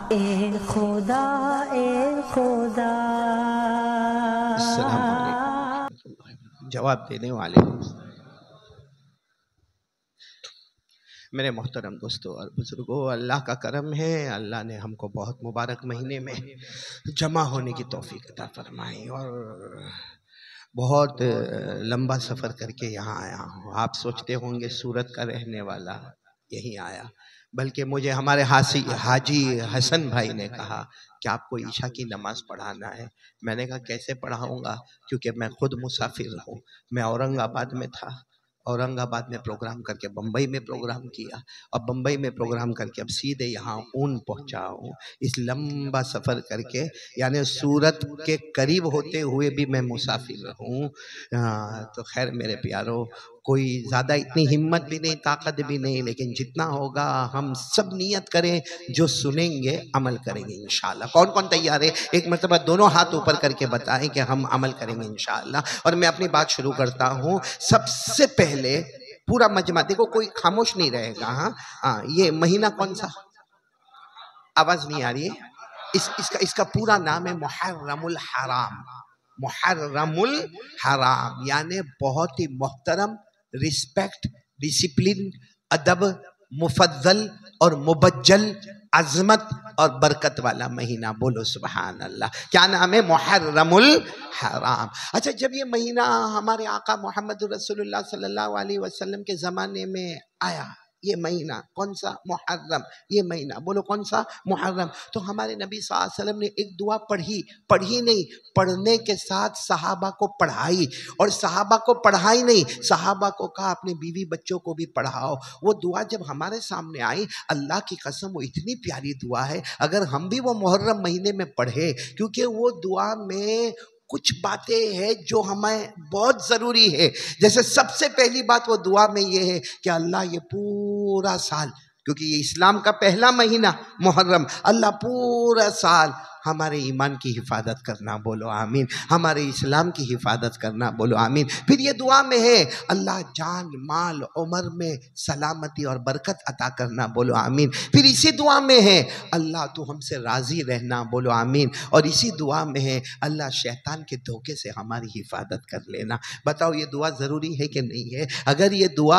ए खुदा ए खुदा। अस्सलाम वालेकुम। जवाब देने वाले मेरे मोहतरम दोस्तों और बुजुर्गों, अल्लाह का करम है। अल्लाह ने हमको बहुत मुबारक महीने में जमा होने की तौफीक अता फरमाई और बहुत लंबा सफ़र करके यहाँ आया हूँ। आप सोचते होंगे सूरत का रहने वाला यहीं आया, बल्कि मुझे हमारे हाजी हसन भाई ने कहा कि आपको ईशा की नमाज़ पढ़ाना है। मैंने कहा कैसे पढ़ाऊँगा, क्योंकि मैं खुद मुसाफिर हूँ। मैं औरंगाबाद में था, औरंगाबाद में प्रोग्राम करके बम्बई में प्रोग्राम किया, और बम्बई में प्रोग्राम करके अब सीधे यहाँ ऊन पहुँचा हूँ। इस लंबा सफ़र करके, यानी सूरत के करीब होते हुए भी मैं मुसाफिर हूँ। तो खैर मेरे प्यारो, कोई ज़्यादा इतनी हिम्मत भी नहीं, ताकत भी नहीं, लेकिन जितना होगा हम सब नियत करें, जो सुनेंगे अमल करेंगे इंशाअल्लाह। कौन कौन तैयार है? एक मरतबा दोनों हाथ ऊपर करके बताएं कि हम अमल करेंगे इंशाअल्लाह। और मैं अपनी बात शुरू करता हूँ। सबसे पहले पूरा मजमा देखो, कोई खामोश नहीं रहेगा। हाँ, ये महीना कौन सा? आवाज नहीं आ रही है? इसका पूरा नाम है मुहर्रमुल हराम। मुहर्रमुल हराम यानी बहुत ही मोहतरम, रिस्पेक्ट, डिसिप्लिन, अदब, मुफद्दल और मुबज्जल, अजमत और बरकत वाला महीना। बोलो सुभान अल्लाह। क्या नाम है? मुहर्रमुल हराम। अच्छा, जब ये महीना हमारे आका मोहम्मद रसूलुल्लाह सल्लल्लाहु अलैहि वसल्लम के ज़माने में आया, ये महीना कौन सा? मुहर्रम। ये महीना बोलो कौन सा? मुहर्रम। तो हमारे नबी सल्लल्लाहु अलैहि वसल्लम ने एक दुआ पढ़ी नहीं, पढ़ने के साथ सहाबा को पढ़ाई, और सहाबा को पढ़ाई नहीं, सहाबा को कहा अपने बीवी बच्चों को भी पढ़ाओ। वो दुआ जब हमारे सामने आई, अल्लाह की कसम वो इतनी प्यारी दुआ है, अगर हम भी वो मुहर्रम महीने में पढ़े, क्योंकि वो दुआ में कुछ बातें हैं जो हमें बहुत ज़रूरी है। जैसे सबसे पहली बात वो दुआ में ये है कि अल्लाह ये पूरा साल, क्योंकि ये इस्लाम का पहला महीना मुहर्रम, अल्लाह पूरा साल हमारे ईमान की हिफाजत करना। बोलो आमीन। हमारे इस्लाम की हिफाजत करना। बोलो आमीन। फिर ये दुआ में है अल्लाह जान माल उम्र में सलामती और बरकत अता करना। बोलो आमीन। फिर इसी दुआ में है अल्लाह तू हमसे राज़ी रहना। बोलो आमीन। और इसी दुआ में है अल्लाह शैतान के धोखे से हमारी हिफाजत कर लेना। बताओ ये दुआ ज़रूरी है कि नहीं है? अगर ये दुआ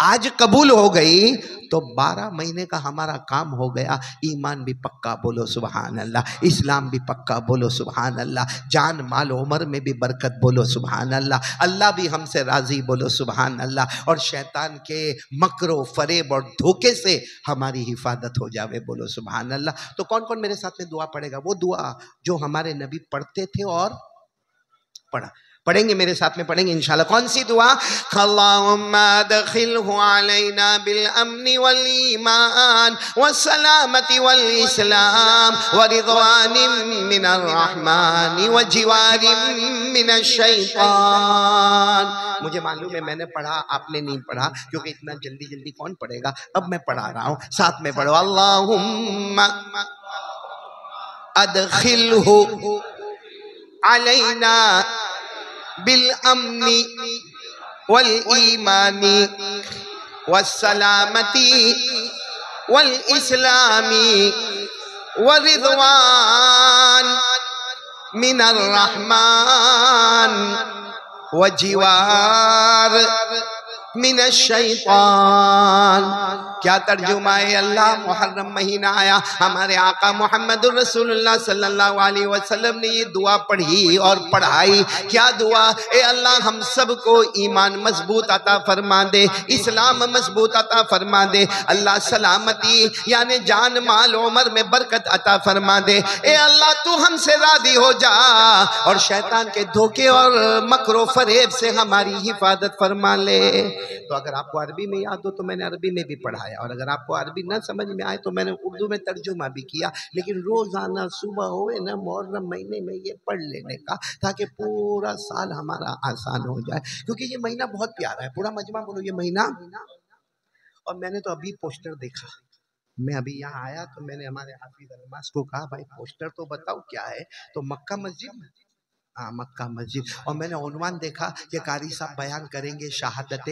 आज कबूल हो गई तो 12 महीने का हमारा काम हो गया। ईमान भी पक्का। बोलो सुभान अल्लाह। इस्लाम भी पक्का। बोलो सुभान अल्लाह। जान माल उम्र में भी बरकत। बोलो सुभान अल्लाह। अल्लाह भी हमसे राज़ी। बोलो सुभान अल्लाह। और शैतान के मकरो फरेब और धोखे से हमारी हिफाजत हो जावे। बोलो सुभान अल्लाह। तो कौन कौन मेरे साथ में दुआ पढ़ेगा? वो दुआ जो हमारे नबी पढ़ते थे और पढ़ेंगे, मेरे साथ में पढ़ेंगे इंशाल्लाह। कौन सी दुआ? अल्लाहुम्मा अदखिलहु अलैना बिल अम्नि वल ईमान वस्सलामति वल इस्लाम व रिज़वानिम मिनर रहमानि व जिवारिम मिनश शैतान। मुझे मालूम है मैंने पढ़ा, आपने नहीं पढ़ा, क्योंकि इतना जल्दी जल्दी कौन पढ़ेगा। अब मैं पढ़ा रहा हूँ, साथ में पढ़ो। अल्लाहुम्मा अदखिलहु अलैना बिल अम्नी वल ईमानी वस्सलामती वल इस्लामी व रिज़वान मिनर रहमान व जिवार मिनश शैतान। क्या तर्जुमा है? अल्लाह मुहर्रम महीना आया, हमारे आका मोहम्मद रसूलुल्लाह सल्लल्लाहु अलैहि वसल्लम ने ये दुआ पढ़ी और पढ़ाई। क्या दुआ? ए अल्लाह हम सबको ईमान मजबूत अता फरमा दे, इस्लाम मजबूत अता फरमा दे। अल्लाह सलामती यानी जान माल उम्र में बरकत अता फरमा दे। ए अल्लाह तू हमसे राज़ी हो जा और शैतान के धोखे और मकरो फरेब से हमारी हिफाजत फरमा ले। तो अगर आपको अरबी में याद हो तो मैंने अरबी में भी पढ़ाया, और अगर आपको अरबी ना समझ में आए तो मैंने उर्दू में तर्जुमा भी किया। लेकिन रोज़ाना सुबह होए ना मुहर्रम महीने में ये पढ़ लेने का, ताकि पूरा साल हमारा आसान हो जाए, क्योंकि ये महीना बहुत प्यारा है। पूरा मजमा बोलो ये महीना। और मैंने तो अभी पोस्टर देखा, मैं अभी यहाँ आया तो मैंने हमारे हाफिज अलमास को कहा भाई पोस्टर तो बताओ क्या है। तो मक्का मस्जिद, हाँ मक्का मस्जिद। और मैंने उन्वान देखा कि कारी साहब बयान करेंगे शहादत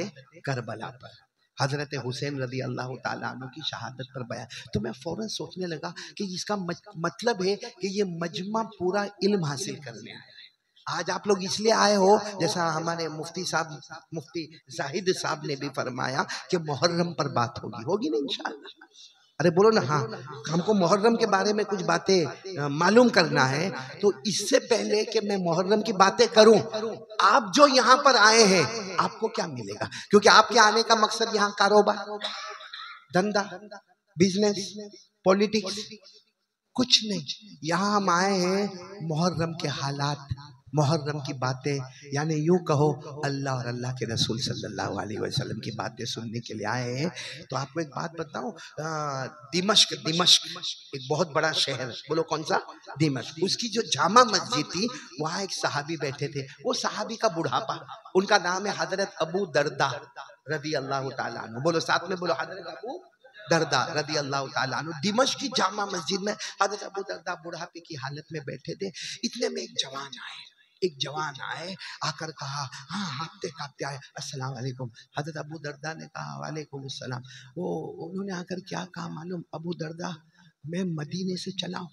करबला पर। हजरत हुसैन रदी अल्लाह ताला अन्हु की शहादत पर बयान। तो मैं फौरन सोचने लगा कि इसका मतलब है कि ये मजमा पूरा इल्म हासिल करने आया है। आज आप लोग इसलिए आए हो, जैसा हमारे मुफ्ती साहब, मुफ्ती जाहिद साहब ने भी फरमाया कि मुहर्रम पर बात होगी, होगी ना इंशाअल्लाह। अरे बोलो ना हाँ, हमको मुहर्रम के बारे में कुछ बातें मालूम करना है। तो इससे पहले कि मैं मुहर्रम की बातें करूं, आप जो यहाँ पर आए हैं आपको क्या मिलेगा? क्योंकि आपके आने का मकसद यहाँ कारोबार, धंधा, बिजनेस, पॉलिटिक्स कुछ नहीं। यहाँ हम आए हैं मुहर्रम के हालात, मुहर्रम की बातें, यानी यूं कहो अल्लाह और अल्लाह के रसूल सल्लल्लाहु अलैहि वसल्लम की बातें सुनने के लिए आए हैं। तो आपको एक बात बताऊं, दिमश्क, दिमश्क एक बहुत बड़ा शहर, बोलो कौन सा? दिमश्क। उसकी जो जामा मस्जिद थी, वहाँ एक सहाबी बैठे थे। वो सहाबी का बुढ़ापा, उनका नाम है हजरत अबू दरदा रदी अल्लाह ताला अन्हु। बोलो साथ में, बोलो हजरत अबू दरदा रदी अल्लाह ताला अन्हु। दिमश्क की जामा मस्जिद में हजरत अबू दरदा बुढ़ापे की हालत में बैठे थे। इतने में एक जवान आए, एक जवान आए, आकर कहा, हाँ हाँपते कांपते आए, अस्सलाम वालेकुम। हजरत अबू दरदा ने कहा वालेकुम अस्सलाम। वो उन्होंने आकर क्या कहा मालूम? अबू दरदा, मैं मदीने से चला हूँ,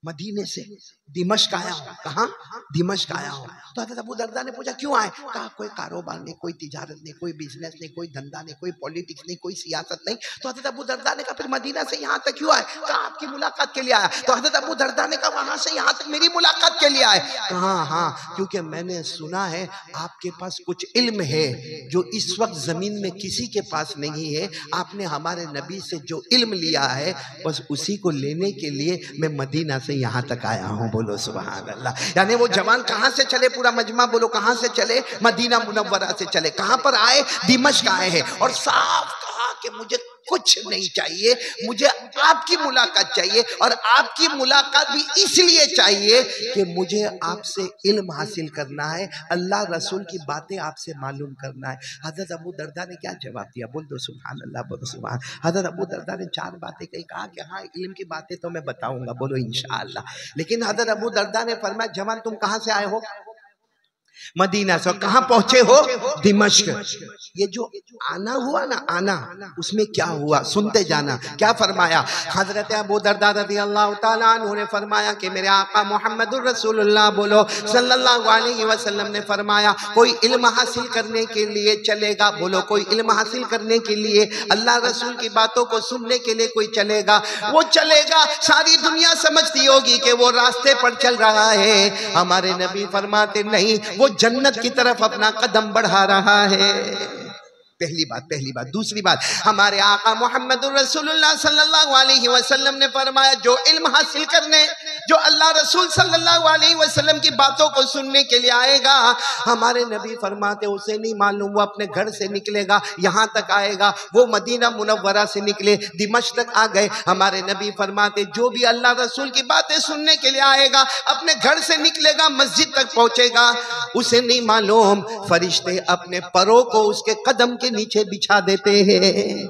मदीने से दिमश्क आया हूँ। कहाँ? दिमश्क आया हूँ। तो हजरत अबू दरदा ने पूछा क्यों आए? कहा कोई कारोबार नहीं, कोई तिजारत नहीं, कोई बिजनेस नहीं, कोई धंधा नहीं, कोई पॉलिटिक्स नहीं, कोई सियासत नहीं। तो हजरत अबू दरदा ने कहा फिर मदीना से यहाँ तक क्यों आए? कहा आपकी मुलाकात के लिए आया। तो हजरत अबू दरदा ने कहा वहां से यहाँ तक मेरी मुलाकात के लिए आए? कहा हाँ, क्योंकि मैंने सुना है आपके पास कुछ इल्म है जो इस वक्त जमीन में किसी के पास नहीं है। आपने हमारे नबी से जो इल्म लिया है, बस उसी को लेने के लिए मैं मदीना से यहाँ तक आया हूँ। बोलो सुभान अल्लाह। यानी वो जवान कहाँ से चले? पूरा मजमा बोलो कहाँ से चले? मदीना मुनव्वरा से चले। कहाँ पर आए? दिमश्क आए हैं। और साफ कहा कि मुझे कुछ नहीं चाहिए, मुझे आपकी मुलाकात चाहिए। और आपकी मुलाकात भी इसलिए चाहिए कि मुझे आपसे इल्म हासिल करना है, अल्लाह रसूल की बातें आपसे मालूम करना है। हजरत अबू दरदा ने क्या जवाब दिया? बोल दो सुभान अल्लाह, बोलो सुभान। हजरत अबू दरदा ने 4 बातें कही। कहा कि हाँ इल्म की बातें तो मैं बताऊंगा, बोलो इंशाअल्लाह। लेकिन हजरत अबू दरदा ने फरमाया जवान तुम कहाँ से आए हो? मदीना से। कहाँ पहुंचे हो? दिमश्क। ये जो आना हुआ ना, आना, उसमें क्या हुआ सुनते जाना। क्या फरमाया? हजरत अबू दरदा रज़ी अल्लाह ताला अन्हु ने फरमाया कि मेरे आका मुहम्मदुर रसूलुल्लाह बोलो सल्लल्लाहु अलैहि वसल्लम ने फरमाया कोई इल्म हासिल करने के लिए चलेगा, बोलो कोई इल्म हासिल करने के लिए, अल्लाह रसूल की बातों को सुनने के लिए कोई चलेगा, वो चलेगा सारी दुनिया समझती होगी कि वो रास्ते पर चल रहा है। हमारे नबी फरमाते नहीं, वो जन्नत की तरफ अपना कदम बढ़ा रहा है। पहली बात, पहली बात। दूसरी बात, हमारे आका मोहम्मद रसूलुल्लाह सल्लल्लाहु अलैहि वसल्लम ने फरमाया जो इल्म हासिल करने, जो अल्लाह रसूल सल्लल्लाहु अलैहि वसल्लम की बातों को सुनने के लिए आएगा, हमारे नबी फरमाते उसे नहीं मालूम वो अपने घर से निकलेगा यहाँ तक आएगा, वो मदीना मुनव्वरा से निकले दिमश्क तक आ गए। हमारे नबी फरमाते जो भी अल्लाह रसूल की बातें सुनने के लिए आएगा अपने घर से निकलेगा मस्जिद तक पहुंचेगा, उसे नहीं मालूम फरिश्ते अपने परों को उसके कदम के नीचे बिछा देते हैं।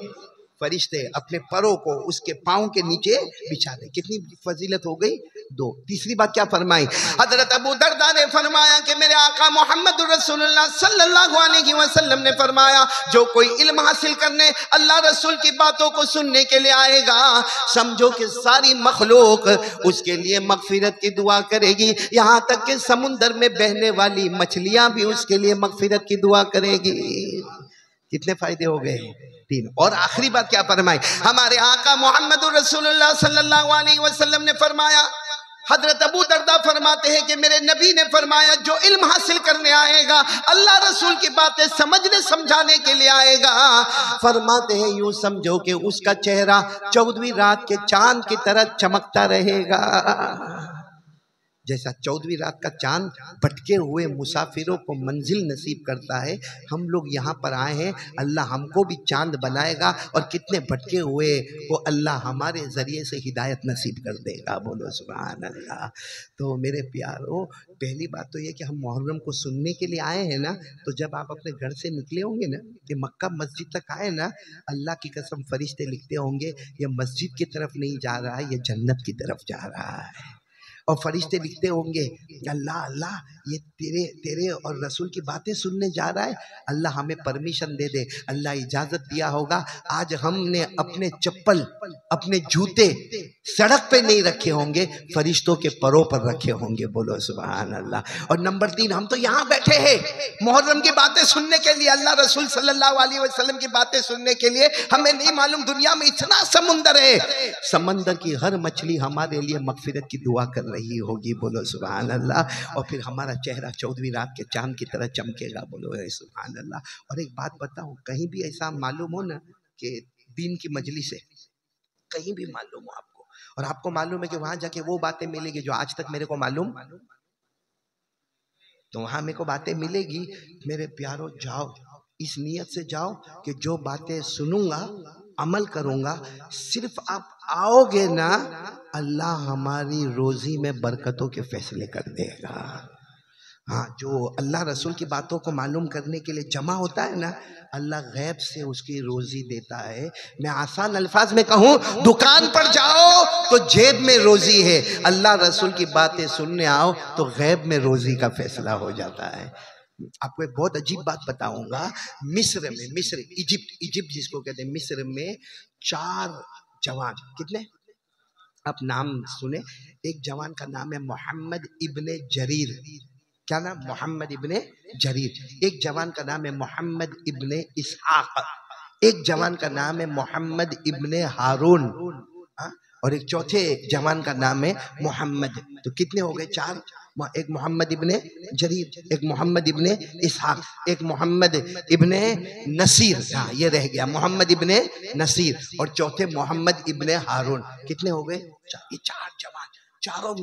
फरिश्ते अपने परों को उसके पाँव के नीचे बिछा दे। कितनी फजीलत हो गई? 2। तीसरी बात क्या फरमाई? हजरत अबू दरदा ने फरमाया कि मेरे आका मोहम्मद रसूलुल्लाह सल्लल्लाहु अलैहि वसल्लम ने फरमाया जो कोई इल्म हासिल करने अल्लाह रसूल की बातों को सुनने के लिए आएगा, समझो कि सारी मखलूक उसके लिए मगफिरत की दुआ करेगी, यहाँ तक कि समुंदर में बहने वाली मछलियां भी उसके लिए मगफिरत की दुआ करेगी। कितने फायदे हो गए? 3। और आखिरी बात क्या फरमाई? हमारे आका मोहम्मद रसूलुल्लाह सल्लल्लाहु अलैहि वसल्लम ने फरमाया, हजरत अबू दरदा फरमाते हैं कि मेरे नबी ने फरमाया जो इल्म हासिल करने आएगा अल्लाह रसूल की बातें समझने समझाने के लिए आएगा, फरमाते हैं यूं समझो कि उसका चेहरा 14वीं रात के चांद की तरह चमकता रहेगा। जैसा 14वीं रात का चांद भटके हुए मुसाफिरों को मंजिल नसीब करता है, हम लोग यहाँ पर आए हैं, अल्लाह हमको भी चांद बनाएगा और कितने भटके हुए को अल्लाह हमारे ज़रिए से हिदायत नसीब कर देगा। बोलो सुभान अल्लाह। तो मेरे प्यारो, पहली बात तो ये कि हम मुहर्रम को सुनने के लिए आए हैं ना, तो जब आप अपने घर से निकले होंगे ना कि मक्का मस्जिद तक आए ना, अल्लाह की कसम फरिश्ते लिखते होंगे ये मस्जिद की तरफ नहीं जा रहा है, ये जन्नत की तरफ जा रहा है। और फरिश्ते लिखते होंगे अल्लाह अल्लाह ये तेरे तेरे और रसूल की बातें सुनने जा रहा है, अल्लाह हमें परमिशन दे दे। अल्लाह इजाजत दिया होगा, आज हमने अपने चप्पल अपने जूते सड़क पे नहीं रखे होंगे, फरिश्तों के परों पर रखे होंगे। बोलो सुभान अल्लाह। और नंबर 3, हम तो यहाँ बैठे हैं मुहर्रम की बातें सुनने के लिए, अल्लाह रसूल सल्लल्लाहु अलैहि वसल्लम की बातें सुनने के लिए। हमें नहीं मालूम दुनिया में इतना समुंदर है, समंदर की हर मछली हमारे लिए मगफिरत की दुआ कर रही होगी। बोलो सुभान अल्लाह। और फिर हमारा चेहरा 14वीं रात के चांद की तरह चमकेगा। बोलो सुभान अल्लाह। और एक बात बताऊं, कहीं भी ऐसा मालूम हो ना कि दीन की मजलिस है, कहीं भी मालूम हो आपको, और आपको मालूम है कि वहां जाके वो बातें मिलेगी जो आज तक मेरे को मालूम, तो वहां मेरे को बातें मिलेगी। मेरे प्यारों जाओ, इस नियत से जाओ कि जो बातें सुनूंगा अमल करूंगा। सिर्फ आप आओगे ना, अल्लाह हमारी रोजी में बरकतों के फैसले कर देगा। हाँ, जो अल्लाह रसूल की बातों को मालूम करने के लिए जमा होता है ना, अल्लाह गैब से उसकी रोजी देता है। मैं आसान अल्फाज में कहूँ, दुकान पर जाओ तो जेब में रोजी है, अल्लाह रसूल की बातें सुनने आओ तो गैब में रोजी का फैसला हो जाता है। आपको एक बहुत अजीब बात बताऊंगा। मिस्र में, इजिप्ट जिसको कहते हैं, मिस्र में 4 जवान, कितने आप नाम सुने, एक जवान का नाम है मोहम्मद इब्ने जरीर। क्या नाम? मोहम्मद इब्ने जरीर। एक जवान का नाम है मोहम्मद इब्ने इसहाक। एक जवान का नाम है मोहम्मद इब्ने हारून। और एक चौथे जवान का नाम है मोहम्मद। तो कितने हो गए? 4। एक मोहम्मद इब्ने जरीर, एक मोहम्मद इब्ने इसहाक, एक मोहम्मद इब्ने नसीर। हाँ, ये रह गया मोहम्मद इब्ने नसीर, और चौथे मोहम्मद इब्ने हारून। कितने हो गए? ये 4 जवान, चारों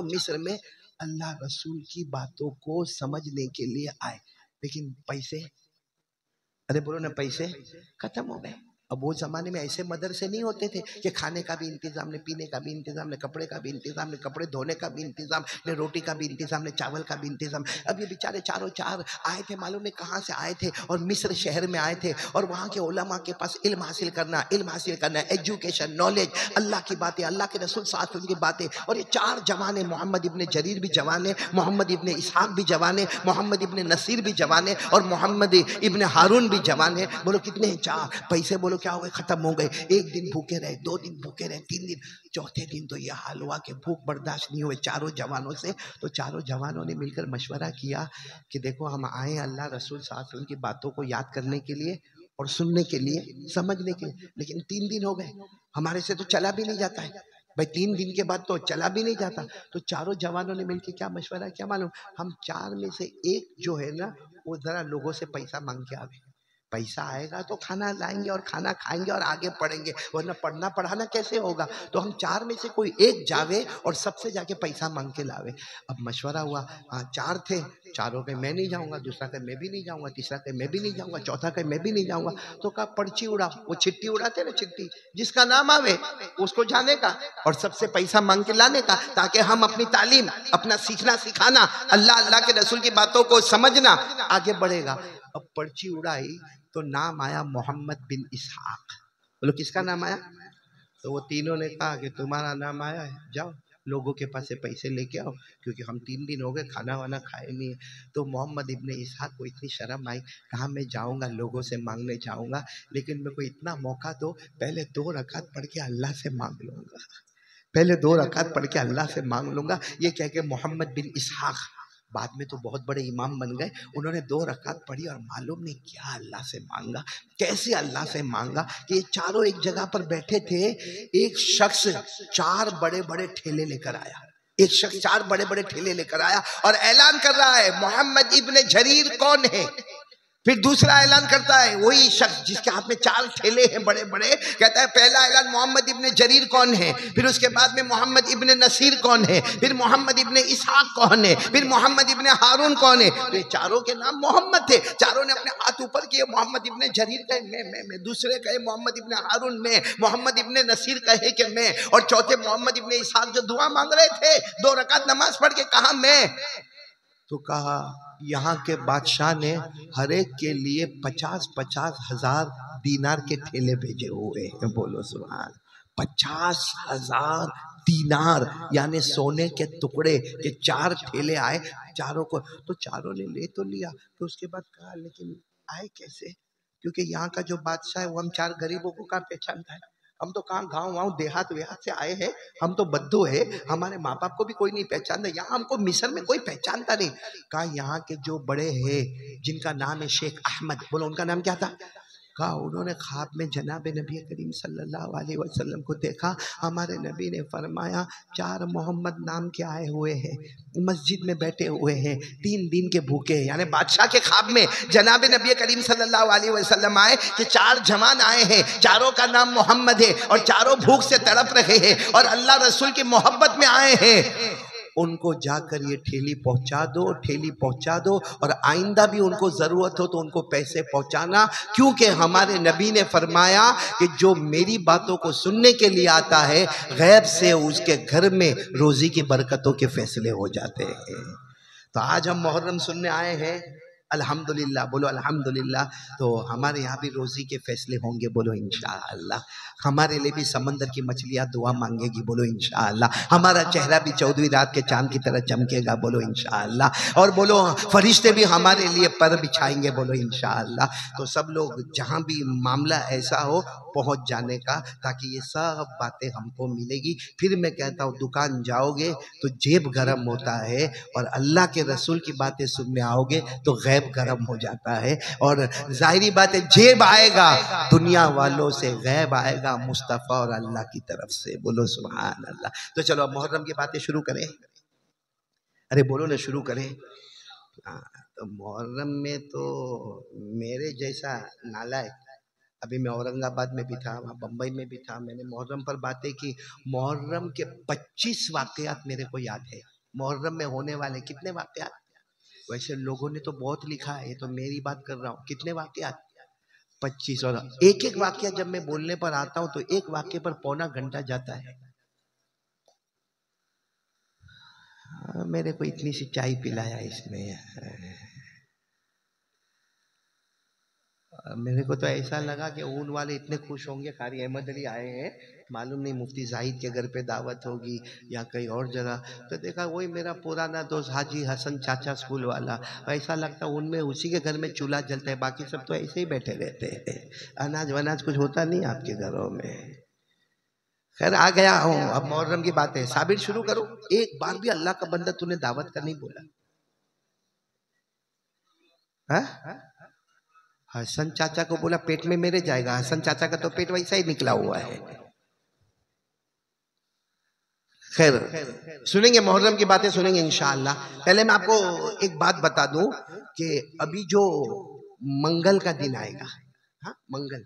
मिस्र में अल्लाह रसूल की बातों को समझने के लिए आए। लेकिन पैसे, अरे बोलो ना, पैसे खत्म हो गए। अब वो जमाने में ऐसे मदरसे नहीं होते थे कि खाने का भी इंतजाम, ने पीने का भी इंतजाम, ने कपड़े का भी इंतजाम, ने कपड़े धोने का भी इंतजाम, ने रोटी का भी इंतजाम, ने चावल का भी इंतजाम। अब ये बेचारे चारों 4 आए थे, मालूम नहीं कहाँ से आए थे, और मिस्र शहर में आए थे। और वहाँ के उलमा के पास इल्म हासिल करना, एजुकेशन, नॉलेज, अल्लाह की बातें, अल्लाह के रसूल सल्लल्लाहु अलैहि वसल्लम की बातें। और ये 4 जवान है, मोहम्मद इब्ने जरीर भी जवान है, मोहम्मद इब्ने इसहाक भी जवान है, मोहम्मद इब्ने नसीर भी जवान है, और मोहम्मद इब्ने हारून भी जवान है। बोलो कितने हैं? 4। पैसे बोलो क्या हो गए? खत्म हो गए। एक दिन भूखे रहे, 2 दिन भूखे रहे, 3 दिन, चौथे दिन तो यह हाल हुआ कि भूख बर्दाश्त नहीं हुए चारों जवानों से। तो चारों जवानों ने मिलकर मशवरा किया कि देखो, हम आए अल्लाह रसूल सल्लल्लाहु अलैहि वसल्लम की बातों को याद करने के लिए और सुनने के लिए, समझने के लिए, लेकिन 3 दिन हो गए, हमारे से तो चला भी नहीं जाता है भाई। 3 दिन के बाद तो चला भी नहीं जाता। तो चारों जवानों ने मिलकर क्या मशवरा किया मालूम? हम 4 में से एक जो है ना, वो जरा लोगों से पैसा मांग के आवे। पैसा आएगा तो खाना लाएंगे और खाना खाएंगे और आगे पढ़ेंगे, वरना पढ़ना पढ़ाना कैसे होगा? तो हम 4 में से कोई एक जावे और सबसे जाके पैसा मांग के लावे। अब मशवरा हुआ, हाँ 4 थे, चारों के मैं नहीं जाऊंगा, दूसरा के मैं भी नहीं जाऊंगा, तीसरा के मैं भी नहीं जाऊंगा, चौथा के मैं भी नहीं जाऊंगा। तो कहा पर्ची उड़ा, वो चिट्ठी उड़ाते ना, चिट्ठी, जिसका नाम आवे उसको जाने का और सबसे पैसा मांग के लाने का, ताकि हम अपनी तालीम, अपना सीखना सिखाना, अल्लाह के रसूल की बातों को समझना आगे बढ़ेगा। अब पर्ची उड़ाई तो नाम आया मोहम्मद बिन इसहाक। बोलो किसका नाम आया? तो वो तीनों ने कहा कि तुम्हारा नाम आया है, जाओ लोगों के पास से पैसे लेके आओ, क्योंकि हम 3 दिन हो गए खाना वाना खाए नहीं है। तो मोहम्मद इब्ने इसहाक को इतनी शर्म आई, कहा मैं जाऊंगा, लोगों से मांगने जाऊंगा, लेकिन मेरे को इतना मौका दो, पहले 2 रकात पढ़ के अल्लाह से मांग लूंगा, पहले 2 रकात पढ़ के अल्लाह से मांग लूंगा। ये कह के मोहम्मद बिन इसहाक बाद में तो बहुत बड़े इमाम बन गए। उन्होंने 2 रकात पढ़ी और मालूम नहीं क्या अल्लाह से मांगा, कैसे अल्लाह से मांगा कि ये चारों एक जगह पर बैठे थे। एक शख्स 4 बड़े बड़े ठेले लेकर आया, एक शख्स 4 बड़े बड़े ठेले लेकर आया और ऐलान कर रहा है मोहम्मद इब्ने जरीर कौन है। फिर दूसरा ऐलान करता है वही शख्स जिसके हाथ में 4 ठेले हैं बड़े बड़े, कहता है पहला ऐलान मोहम्मद इब्ने जरीर कौन है, फिर उसके बाद में मोहम्मद इब्ने नसीर कौन है, फिर मोहम्मद इब्ने इसहाक कौन है, फिर मोहम्मद इब्ने हारून कौन है। तो ये चारों के नाम मोहम्मद थे। चारों ने अपने हाथ ऊपर किए, मोहम्मद इब्ने जरीर कहे मैं, दूसरे कहे मोहम्मद इब्ने हारून मैं, मोहम्मद इब्ने नसीर कहे कि मैं, और चौथे मोहम्मद इब्ने इसहाक जो दुआ मांग रहे थे 2 रकात नमाज पढ़ के कहा मैं। तो कहा यहाँ के बादशाह ने हर एक के लिए 50-50 हजार दीनार के ठेले भेजे हुए हैं। बोलो सुभान, 50,000 दीनार यानी सोने के टुकड़े के 4 ठेले आए, चारों को तो चारों ने ले तो लिया, तो उसके बाद कहा लेकिन आए कैसे, क्योंकि यहाँ का जो बादशाह है वो हम 4 गरीबों को कहाँ पहचानता है, हम तो कहाँ गांव वाँव देहात वेहात से आए हैं, हम तो बद्दू है, हमारे माँ बाप को भी कोई नहीं पहचानता, यहाँ हमको मिस्र में कोई पहचानता नहीं। कहा यहाँ के जो बड़े हैं जिनका नाम है शेख अहमद, बोलो उनका नाम क्या था, कहा उन्होंने ख्वाब में जनाब नबी करीम सल्लल्लाहु अलैहि वसल्लम को देखा, हमारे नबी ने फरमाया 4 मोहम्मद नाम के आए हुए हैं, मस्जिद में बैठे हुए हैं, 3 दिन के भूखे हैं। यानी बादशाह के ख्वाब में जनाब नबी करीम सल्लल्लाहु अलैहि वसल्लम आए कि 4 जवान आए हैं, चारों का नाम मोहम्मद है और चारों भूख से तड़प रहे हैं और अल्लाह रसूल की मोहब्बत में आए हैं, उनको जाकर ये ठेली पहुंचा दो और आइंदा भी उनको जरूरत हो तो उनको पैसे पहुंचाना, क्योंकि हमारे नबी ने फरमाया कि जो मेरी बातों को सुनने के लिए आता है गैब से उसके घर में रोजी की बरकतों के फैसले हो जाते हैं। तो आज हम मुहर्रम सुनने आए हैं, अल्हम्दुलिल्लाह, बोलो अल्हम्दुलिल्लाह। तो हमारे यहाँ भी रोजी के फैसले होंगे, बोलो इंशाअल्लाह। हमारे लिए भी समंदर की मछलियाँ दुआ मांगेगी, बोलो इंशाअल्लाह। हमारा चेहरा भी 14वीं रात के चांद की तरह चमकेगा, बोलो इंशाअल्लाह। और बोलो फरिश्ते भी हमारे लिए पर बिछाएंगे, बोलो इंशाअल्लाह। तो सब लोग जहाँ भी मामला ऐसा हो पहुँच जाने का, ताकि ये सब बातें हमको मिलेगी। फिर मैं कहता हूँ दुकान जाओगे तो जेब गर्म होता है और अल्लाह के रसूल की बातें सुनने आओगे तो गैब गर्म हो जाता है। और जाहिरी बात है जेब आएगा दुनिया वालों से, गैब आएगा मुस्तफ़ा और अल्लाह की तरफ से, बोलो सुभान अल्लाह। तो चलो अब मुहर्रम की बातें शुरू करें, अरे बोलो ना शुरू करें। तो मुहर्रम में तो मेरे जैसा नालायक, अभी मैं औरंगाबाद में भी था, वहाँ बम्बई में भी था, मैंने मुहर्रम पर बातें की। मुहर्रम के 25 वाक़यात मेरे को याद है। मुहर्रम में होने वाले कितने वाक़यात, वैसे लोगों ने तो बहुत लिखा है, ये तो मेरी बात कर रहा हूँ, कितने वाक़यात 25। और एक एक वाक़या जब मैं बोलने पर आता हूँ तो एक वाक़ये पर पौना घंटा जाता है। मेरे को इतनी सी चाय पिलाया इसमें, मेरे को तो ऐसा लगा कि ऊन वाले इतने खुश होंगे, कारी अहमद अली आए हैं, मालूम नहीं मुफ्ती जाहिद के घर पे दावत होगी या कहीं और जगह। तो देखा वही मेरा पुराना दोस्त हाजी हसन चाचा स्कूल वाला, ऐसा लगता उनमें उसी के घर में चूल्हा जलता है, बाकी सब तो ऐसे ही बैठे रहते हैं, अनाज वनाज कुछ होता नहीं आपके घरों में। खैर आ गया हूँ, अब मुहर्रम की बात है। साबिर शुरू करो। एक बार भी अल्लाह का बंदा तूने दावत का नहीं बोला, हाँ? हसन चाचा को बोला पेट में मेरे जाएगा, हसन चाचा का तो पेट वैसा ही निकला हुआ है। खैर सुनेंगे मुहर्रम की बातें, सुनेंगे इंशाअल्लाह। पहले मैं आपको एक बात बता दूं कि अभी जो मंगल का दिन आएगा, हाँ मंगल,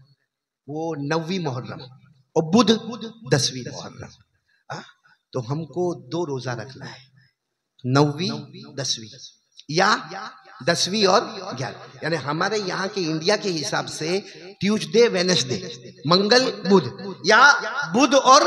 वो 9वीं मुहर्रम और बुध 10वीं मुहर्रम, हाँ? तो हमको 2 रोजा रखना है, 9वीं 10वीं या 10वीं और 11वीं। यानी हमारे यहाँ के इंडिया के हिसाब से ट्यूसडे वेडनेसडे, मंगल बुध या बुध और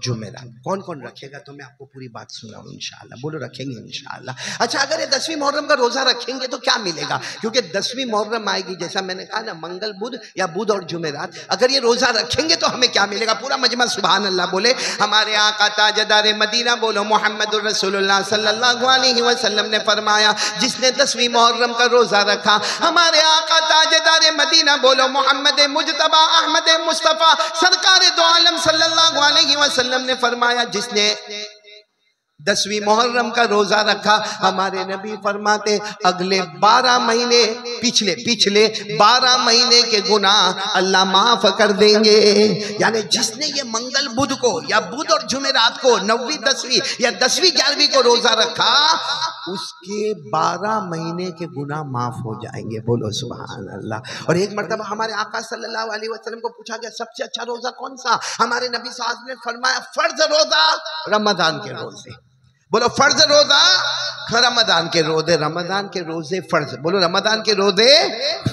जुमेरात। कौन कौन रखेगा तो मैं आपको पूरी बात सुनाऊं इंशाअल्लाह, बोलो रखेंगे इंशाअल्लाह। अच्छा अगर ये 10वीं मुहर्रम का रोजा रखेंगे तो क्या मिलेगा, क्योंकि 10वीं मुहर्रम आएगी, जैसा मैंने कहा ना मंगल बुध या बुध और जुमेरात, अगर ये रोजा रखेंगे तो हमें क्या मिलेगा। पूरा मजमा सुभान अल्लाह बोले। हमारे आका ताजदार मदीना बोलो मुहम्मदुर रसूलुल्लाह सल्लल्लाहु अलैहि वसल्लम ने फरमाया जिसने 10वीं मुहर्रम का रोजा रखा, हमारे आका ताजदार मदीना बोलो मोहम्मद मुजतबा अहमद मुस्तफ़ा सरकार दो आलम सल्लल्लाहु अलैहि वसल्लम ने फरमाया जिसने 10वीं मुहर्रम का रोजा रखा, हमारे नबी फरमाते अगले 12 महीने पिछले 12 महीने के गुनाह अल्लाह माफ कर देंगे। यानी जिसने ये मंगल बुध को या बुध और जुमेरात को 9वीं 10वीं या 10वीं 11वीं को रोजा रखा, उसके 12 महीने के गुनाह माफ हो जाएंगे, बोलो सुभान अल्लाह। और एक मर्तबा हमारे आका सल्लल्लाहु अलैहि वसल्लम को पूछा गया सबसे अच्छा रोजा कौन सा, हमारे नबी साहब ने फरमाया फर्ज रोजा रमजान के रोजे, बोलो फर्ज रोजा रमजान के रोजे, रमजान के रोजे फर्ज, बोलो रमजान के रोजे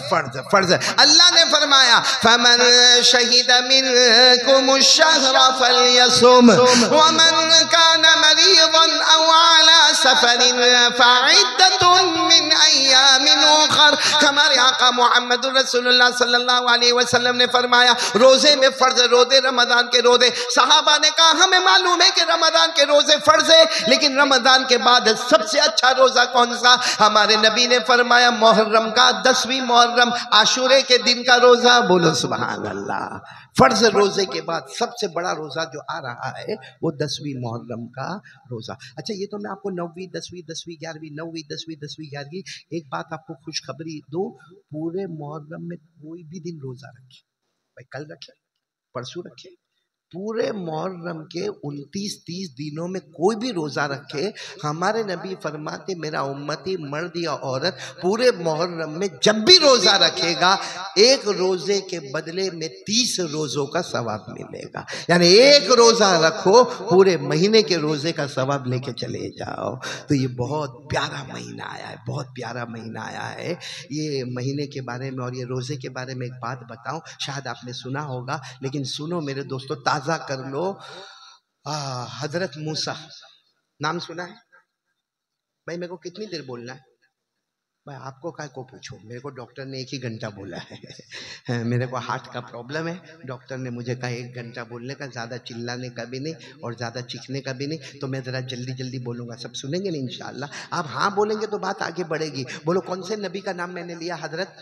फर्ज। अल्लाह ने फरमाया फमन शहीद मिनकुम शहरा फलयसुम वमन कान मरीदन औ अला सफरिन फइद्दतुन मिन अय्यामिन उखर। हमारे आका मोहम्मद रसूलुल्लाह सल्लल्लाहु अलैहि वसल्लम ने फरमाया रोजे में फर्ज रोजे रमजान के रोजे। सहाबा ने कहा हमें मालूम है कि रमजान के रोजे फर्ज है, लेकिन रमजान के बाद सबसे अच्छा रोजा कौन सा? हमारे नबी ने फरमाया मुहर्रम का 10वीं मुहर्रम आशूरे के दिन का रोजा। बोलो सुभान अल्लाह। फर्ज रोजे के बाद सबसे बड़ा रोजा जो आ रहा है वो 10वीं मुहर्रम का रोजा। अच्छा, ये तो मैं आपको 9वीं 10वीं 10वीं 11वीं 9वीं 10वीं 10वीं 11वीं एक बात आपको खुशखबरी दूं, पूरे मुहर्रम में कोई भी दिन रोजा रखे, भाई कल रखे परसों रखे, पूरे मुहर्रम के 29-30 दिनों में कोई भी रोजा रखे, हमारे नबी फरमाते मेरा उम्मती मर्द या औरत पूरे मुहर्रम में जब भी रोजा रखेगा एक रोजे के बदले में 30 रोजों का सवाब मिलेगा। यानी एक रोजा रखो, पूरे महीने के रोजे का सवाब लेके चले जाओ। तो ये बहुत प्यारा महीना आया है, बहुत प्यारा महीना आया है ये महीने के बारे में। और ये रोजे के बारे में एक बात बताऊं, शायद आपने सुना होगा, लेकिन सुनो मेरे दोस्तों, ताजा कर लो। हजरत मूसा नाम सुना है? भाई मेरे को कितनी देर बोलना है? भाई आपको काय को पूछो, मेरे को डॉक्टर ने 1 ही घंटा बोला है। मेरे को हार्ट का प्रॉब्लम है, डॉक्टर ने मुझे कहा 1 घंटा बोलने का, ज़्यादा चिल्लाने का भी नहीं और ज़्यादा चीखने का भी नहीं। तो मैं ज़रा जल्दी जल्दी बोलूँगा, सब सुनेंगे ना इंशाल्लाह। आप हाँ बोलेंगे तो बात आगे बढ़ेगी। बोलो कौन से नबी का नाम मैंने लिया? हजरत।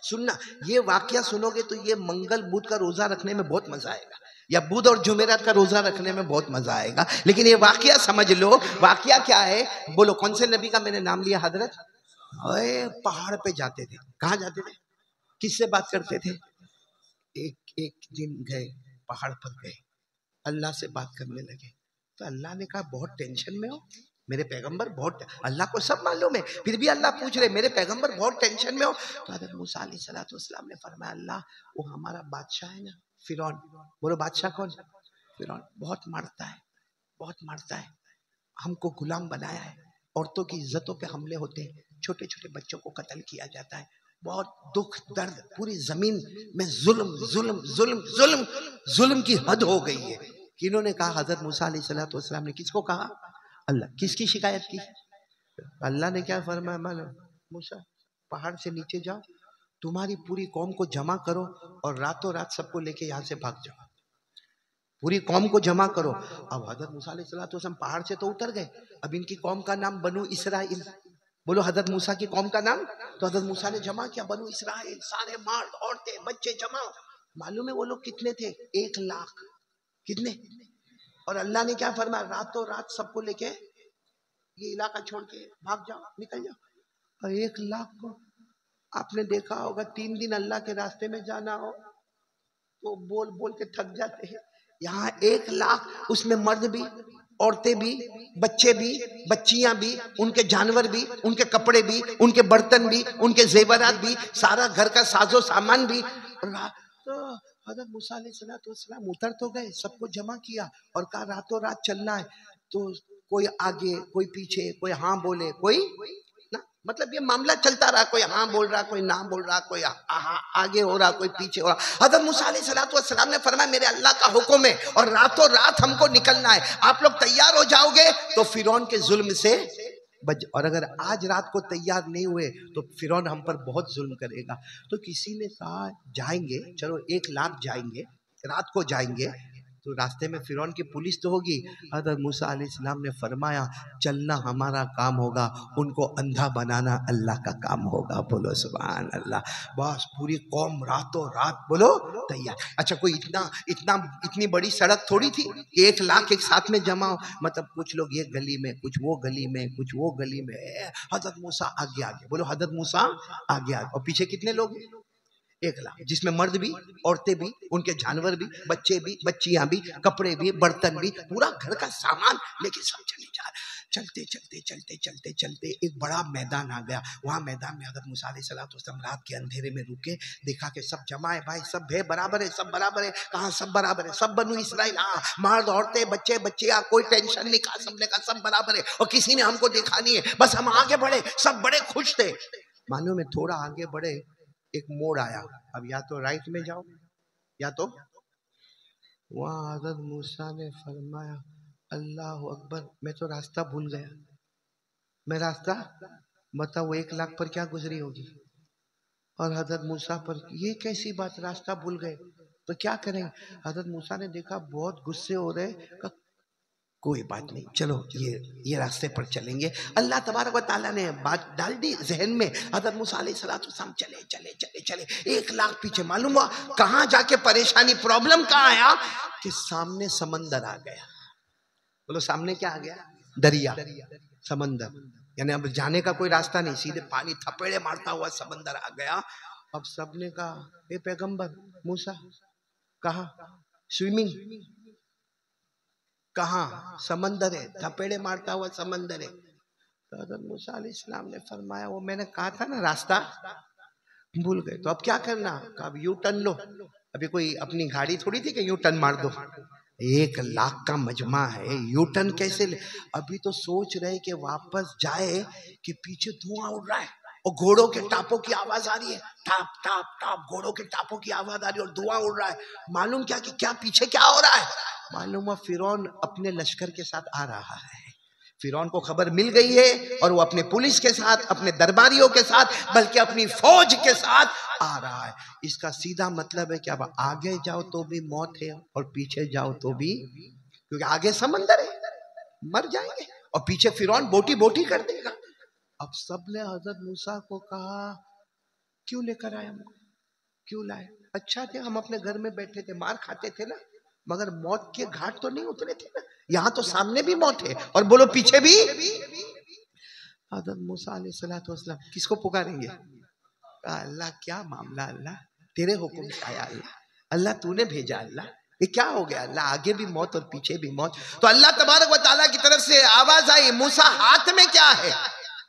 सुनना, ये वाकया सुनोगे तो ये मंगल बुध का रोजा रखने में बहुत मजा आएगा, या बुध और जुमेरात का रोजा रखने में बहुत मजा आएगा। लेकिन ये वाकया समझ लो, वाकया क्या है? बोलो कौन से नबी का मैंने नाम लिया? हजरत। ओए पहाड़ पे जाते थे। कहाँ जाते थे? किससे बात करते थे? एक एक दिन गए पहाड़ पर, गए अल्लाह से बात करने लगे। तो अल्लाह ने कहा बहुत टेंशन में हो मेरे पैगंबर, बहुत, अल्लाह को सब मालूम है, फिर भी अल्लाह पूछ रहे मेरे पैगंबर बहुत टेंशन में हो। तो हज़रत मूसा अलैहिस्सलाम ने फरमाया अल्लाह वो हमारा बादशाह है ना फिरौन। बोलो बादशाह कौन? फिरौन। बहुत मारता है, बहुत मारता है, हमको गुलाम बनाया है, औरतों की इज्जतों पे हमले होते हैं, छोटे छोटे बच्चों को कत्ल किया जाता है, बहुत दुख दर्द, पूरी जमीन में जुल्म जुल्म जुल्म जुल्म जुल्म की हद हो गई है। किन्होंने कहा? हजरत मूसा अलैहिस्सलाम ने। किसको कहा? अल्लाह। किसकी शिकायत की? अल्लाह ने क्या फरमाया मालूम? मूसा पहाड़ से नीचे जाओ, तुम्हारी पूरी कौम को जमा करो और रातों रात सबको लेके यहाँ से भाग जाओ, पूरी कौम को जमा करो। अब हजरत मूसा अलैहिस्सलाम पहाड़ से तो उतर गए, अब इनकी कौम का नाम बनु इसराइल। बोलो हजरत मूसा की कौम का नाम। तो हजरत मूसा ने जमा किया बनु इसराइल, सारे मर्द औरतें बच्चे जमा। मालूम है वो लोग कितने थे? 1 लाख। कितने? और अल्लाह ने क्या फरमाया? रातों रात सबको लेके ये इलाका छोड़ के भाग जाओ, निकल जाओ। और 1 लाख को आपने देखा होगा 3 दिन अल्लाह के रास्ते में जाना हो तो बोल बोल के थक जाते हैं। यहाँ 1 लाख, उसमें मर्द भी, औरतें भी, बच्चे भी, बच्चियां भी, उनके जानवर भी, उनके कपड़े भी, उनके बर्तन भी, उनके जेवरात भी, सारा घर का साजो सामान भी। तो हज़रत मूसा अलैहिस्सलाम उतर तो गए, सबको जमा किया और कहा रातों रात चलना है। तो कोई आगे कोई पीछे, कोई हाँ बोले कोई ना, मतलब ये मामला चलता रहा, कोई हाँ बोल रहा, कोई ना बोल रहा, कोई आगे हो रहा, कोई पीछे हो रहा। हज़रत मूसा अलैहिस्सलाम ने फरमाया मेरे अल्लाह का हुक्म है और रातों रात हमको निकलना है, आप लोग तैयार हो जाओगे तो फिरौन के जुल्म से बच, और अगर आज रात को तैयार नहीं हुए तो फिरौन हम पर बहुत जुल्म करेगा। तो किसी ने कहा जाएंगे, चलो 1 लाख जाएंगे, रात को जाएंगे तो रास्ते में फिरौन की पुलिस तो होगी। हज़रत मूसा अलैहिस्सलाम ने फरमाया चलना हमारा काम होगा, उनको अंधा बनाना अल्लाह का काम होगा। बोलो सुभान अल्लाह। बस पूरी कौम रातों रात बोलो तैयार। अच्छा कोई इतनी बड़ी सड़क थोड़ी थी कि 1 लाख एक साथ में जमा हो, मतलब कुछ लोग ये गली में, कुछ वो गली में, कुछ वो गली में। हज़रत मूसा आगे आगे, बोलो हज़रत मूसा आगे आगे, और पीछे कितने लोग? 1 लाख, जिसमें मर्द भी, औरतें भी, उनके जानवर भी, बच्चे भी, बच्चियां भी, कपड़े भी, बर्तन भी, पूरा घर का सामान लेके सब चले जा रहे। चलते चलते चलते चलते चलते एक बड़ा मैदान आ गया। वहां मैदान में हज़रत मूसा अलैहिस्सलाम रात के अंधेरे में रुके, देखा कि सब जमा है, भाई सब है बराबर है, सब बराबर है। कहाँ सब बराबर है? सब बनु इसराइल, हाँ, मर्द औरतें बच्चे बच्चियां, कोई टेंशन नहीं, कहा सबने कहा सब बराबर है और किसी ने हमको देखा नहीं है, बस हम आगे बढ़े। सब बड़े खुश थे। मानो में थोड़ा आगे बढ़े, एक मोड़ आया, अब या तो राइट में जाओ या तो। वहां हज़रत मूसा ने फरमाया अल्लाह अकबर, मैं तो रास्ता भूल गया, मैं रास्ता बताओ 1 लाख पर क्या गुजरी होगी? और हजरत मूसा पर ये कैसी बात, रास्ता भूल गए तो क्या करें। हजरत मूसा ने देखा बहुत गुस्से हो रहे, कहा, कोई बात नहीं, चलो ये रास्ते पर चलेंगे। अल्लाह तबारक व तआला ने बात डाल दी जहन में। हजरत मूसा अलैहिस्सलाम चले चले चले चले 1 लाख पीछे। मालूम हुआ कहाँ जाके परेशानी, प्रॉब्लम कहाँ आया कि सामने समंदर आ गया। बोलो सामने क्या आ गया? दरिया, समंदर। यानी अब जाने का कोई रास्ता नहीं, सीधे पानी थपेड़े मारता हुआ समंदर आ गया। अब सबने कहा, ए पैगंबर मूसा, कहा स्विमिंग, कहा समंदर है, थपेड़े मारता हुआ समंदर है। तो हज़रत मूसा अलैहिस्सलाम ने फरमाया, वो मैंने कहा था ना रास्ता भूल गए, तो अब क्या करना? अब यू टर्न लो। अभी कोई अपनी गाड़ी थोड़ी थी कि यू टर्न मार दो, 1 लाख का मजमा है, यू टर्न कैसे ले? अभी तो सोच रहे कि वापस जाए कि पीछे धुआं उड़ रहा है और घोड़ों के टापों की आवाज आ रही है, टाप टाप टाप, घोड़ों के टापों की आवाज आ रही है और धुआं उड़ रहा है। मालूम क्या कि क्या पीछे क्या हो रहा है? मालूम है फिरौन अपने लश्कर के साथ आ रहा है। फिरौन को खबर मिल गई है और वो अपने पुलिस के साथ, अपने दरबारियों के साथ, बल्कि अपनी फौज के साथ आ रहा है। इसका सीधा मतलब है कि अब आगे जाओ तो भी मौत है और पीछे जाओ तो भी, क्योंकि आगे समंदर है, मर जाएंगे, और पीछे फिरौन बोटी बोटी कर देगा। अब सबने हजरत मूसा को कहा, क्यों लेकर आए हमको, क्यों लाए? अच्छा थे हम अपने घर में बैठे थे, मार खाते थे ना, मगर मौत के घाट तो नहीं उतरे थे ना। यहाँ तो सामने भी मौत है और बोलो पीछे भी। हजरत मूसा अलैहिस्सलाम किसको पुकारेंगे? अल्लाह क्या मामला, अल्लाह तेरे हुक्म से आया, अल्लाह अल्लाह तूने भेजा, अल्लाह ये क्या हो गया? अल्लाह आगे भी मौत और पीछे भी मौत। तो अल्लाह तबारक व तआला की तरफ से आवाज आई, मूसा हाथ में क्या है?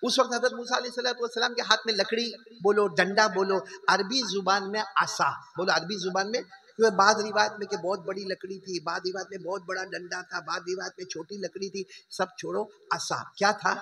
उस वक्त हजरत मूसा अलैहिस्सलाम के हाथ में लकड़ी बोलो, डंडा बोलो, अरबी जुबान में आसा बोलो, अरबी जुबान में। क्योंकि बाद रिवायत में कि बहुत बड़ी लकड़ी थी, बाद रिवायत में बहुत बड़ा डंडा था, बाद रिवायत में छोटी लकड़ी थी, सब छोड़ो, आसा क्या था?